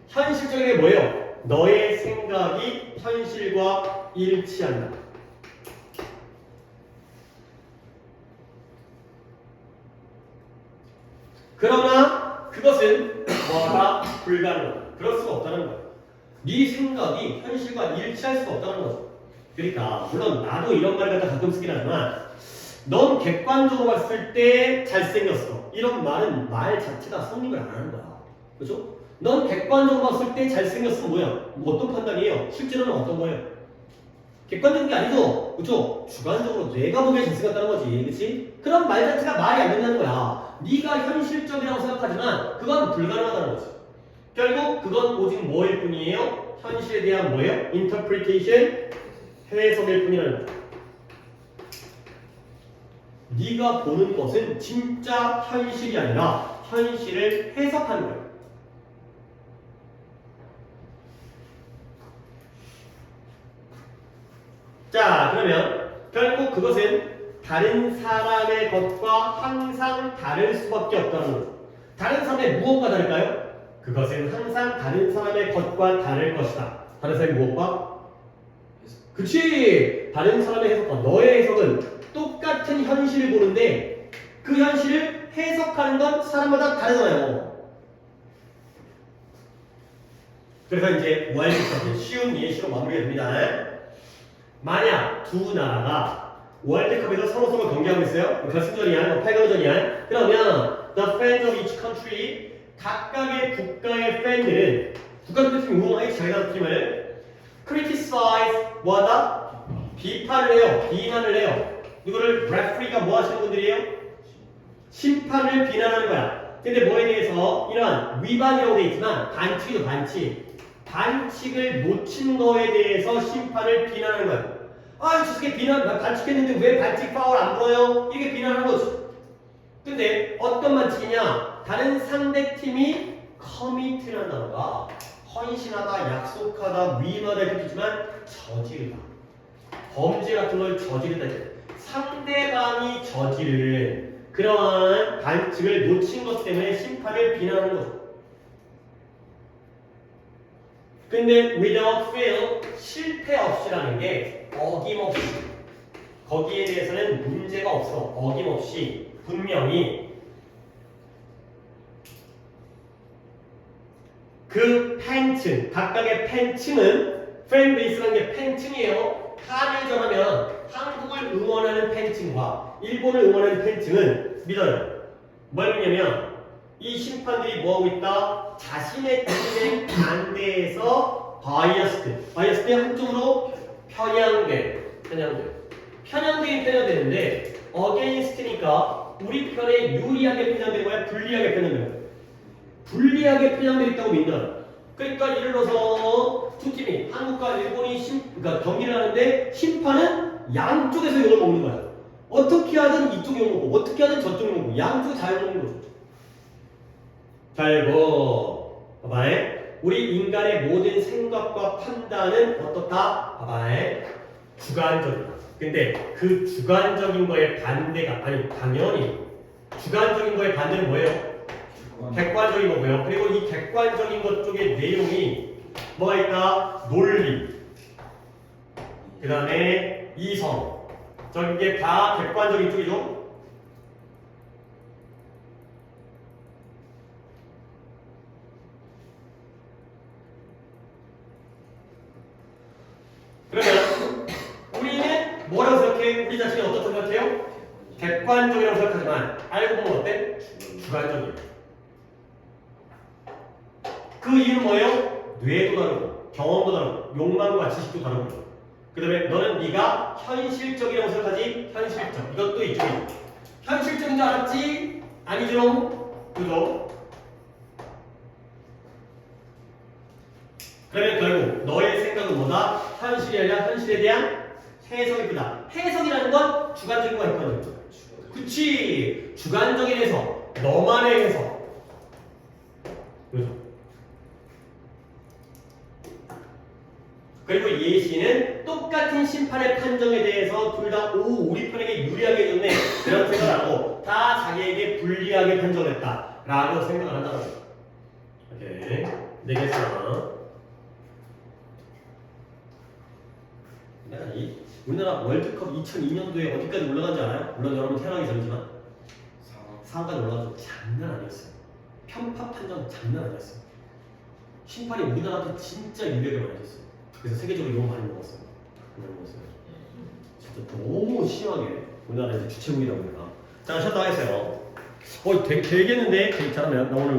A: 현실적인 게 뭐예요? 너의 생각이 현실과 일치한다. 그러나 그것은 뭐가 불가능하다. 그럴 수가 없다는 거예요. 네 생각이 현실과 일치할 수가 없다는 거죠. 그러니까 물론 나도 이런 말 갖다 가끔 쓰긴 하지만 넌 객관적으로 봤을 때 잘생겼어. 이런 말은 말 자체가 성립을 안 하는 거야. 그렇죠? 넌 객관적으로 봤을 때 잘생겼으면 뭐야? 뭐 어떤 판단이에요? 실제로는 어떤 거예요? 객관적인 게 아니죠. 그렇죠? 주관적으로 내가 보기에 잘생겼다는 거지. 그렇지? 그런 말 자체가 말이 안 된다는 거야. 네가 현실적이라고 생각하지만 그건 불가능하다는 거지. 결국 그건 오직 뭐일 뿐이에요? 현실에 대한 뭐예요? interpretation, 해석일 뿐이라는 거야. 네가 보는 것은 진짜 현실이 아니라 현실을 해석하는 거예요. 자, 그러면 결국 그것은 다른 사람의 것과 항상 다를 수밖에 없다는 거죠. 다른 사람의 무엇과 다를까요? 그것은 항상 다른 사람의 것과 다를 것이다. 다른 사람의 무엇과? 그치! 다른 사람의 해석과 너의 해석은 똑같은 현실을 보는데 그 현실을 해석하는 건 사람마다 다르잖아요. 그래서 이제 월드컵은 쉬운 예시로 마무리가 됩니다. 만약 두 나라가 월드컵에서 서로 경기하고 있어요. 결승전이야, 8강전이야. 그러면 the fans of each country, 각각의 국가의 팬들은 국가대표팀이 응원하기 자기나라 팀을 criticize, 뭐하다? 비판을 해요. 비난을 해요. 이거를 referee가 뭐 하시는 분들이에요? 심판을 비난하는 거야. 근데 뭐에 대해서 이러한 위반이라고 돼 있지만 반칙이죠, 반칙. 반칙을 놓친 거에 대해서 심판을 비난하는 거야. 아, 저렇게 반칙했는데 왜 반칙 파울 안 보여요? 이게 비난하는 거죠. 근데 어떤 반칙이냐? 다른 상대팀이 커미트라는 단어가 헌신하다, 약속하다, 위임하다 이렇게 있지만 저지르다. 범죄 같은 걸 저지르다. 상대방이 저지른 그러한 반칙을 놓친 것 때문에 심판을 비난하는 거죠. 근데 without fail, 실패 없이라는 게 어김없이, 거기에 대해서는 문제가 없어. 어김없이 분명히 그 팬층, 각각의 팬층은 팬베이스라는 게 팬층이에요. 한일전하면 한국을 응원하는 팬층과 일본을 응원하는 팬층은 믿어요. 뭘 믿냐면 이 심판들이 뭐하고 있다? 자신의 팀에 반대해서 바이어스드 한쪽으로 편향되긴 편향되는데 against니까 우리 편에 유리하게 편향된 거야? 불리하게 편향된 거야? 불리하게 편향되어 있다고 믿는. 그러니까 예를 들어서 두 팀이 한국과 일본이 그러니까 경기를 하는데 심판은 양쪽에서 욕을 먹는 거야. 어떻게 하든 이쪽 욕 먹고 어떻게 하든 저쪽 욕 먹고 양쪽 다 욕 먹는 거죠. 잘고 봐봐요. 우리 인간의 모든 생각과 판단은 어떻다? 봐봐요. 주관적이다. 근데 그 주관적인 거에 반대가 아니 당연히 주관적인 거에 반대는 뭐예요? 객관적인 거고요. 그리고 이 객관적인 것 쪽에 내용이 뭐가 있다? 논리, 그 다음에 이성, 저게 다 객관적인 쪽이죠. 그러면 우리는 뭐라고 생각해? 우리 자신이 어떻게 생각해요? 객관적이라고 생각하지만 알고 보면 어때? 주관적이에요. 그 이유는 뭐예요? 뇌도 다르고 경험도 다르고 욕망과 지식도 다르고. 그 다음에 너는 네가 현실적이라고 생각하지? 현실적. 이것도 이쪽이죠. 현실적인 줄 알았지? 아니죠? 그죠? 그러면 결국 너의 생각은 뭐다? 현실이 아니라 현실에 대한 해석이구나. 해석이라는 건 주관적인 거가 있거든. 그치. 주관적인 해석. 너만의 해석. 그죠? 그리고 예시는 똑같은 심판의 판정에 대해서 둘 다 우리 편에게 유리하게 해줬네. 이런 생각을 하고 다 자기에게 불리하게 판정했다. 라고 생각을 한다는 거죠. 오케이. 내겠어. 이 우리나라 월드컵 2002년도에 어디까지 올라간지 알아요? 물론 여러분 태어나기 전이지만 상황까지 올라가서 장난 아니었어요. 편파 판정 장난 아니었어요. 심판이 우리나라한테 진짜 유리하게 많이 해줬어요. 그래서 세계적으로 욕 많이 먹었어요. 많이 먹었어요. 진짜 너무 심하게 우리나라에서 주체국이다 보니까. 자, 셧다운 했어요. 되겠는데? 잘하면 나 오늘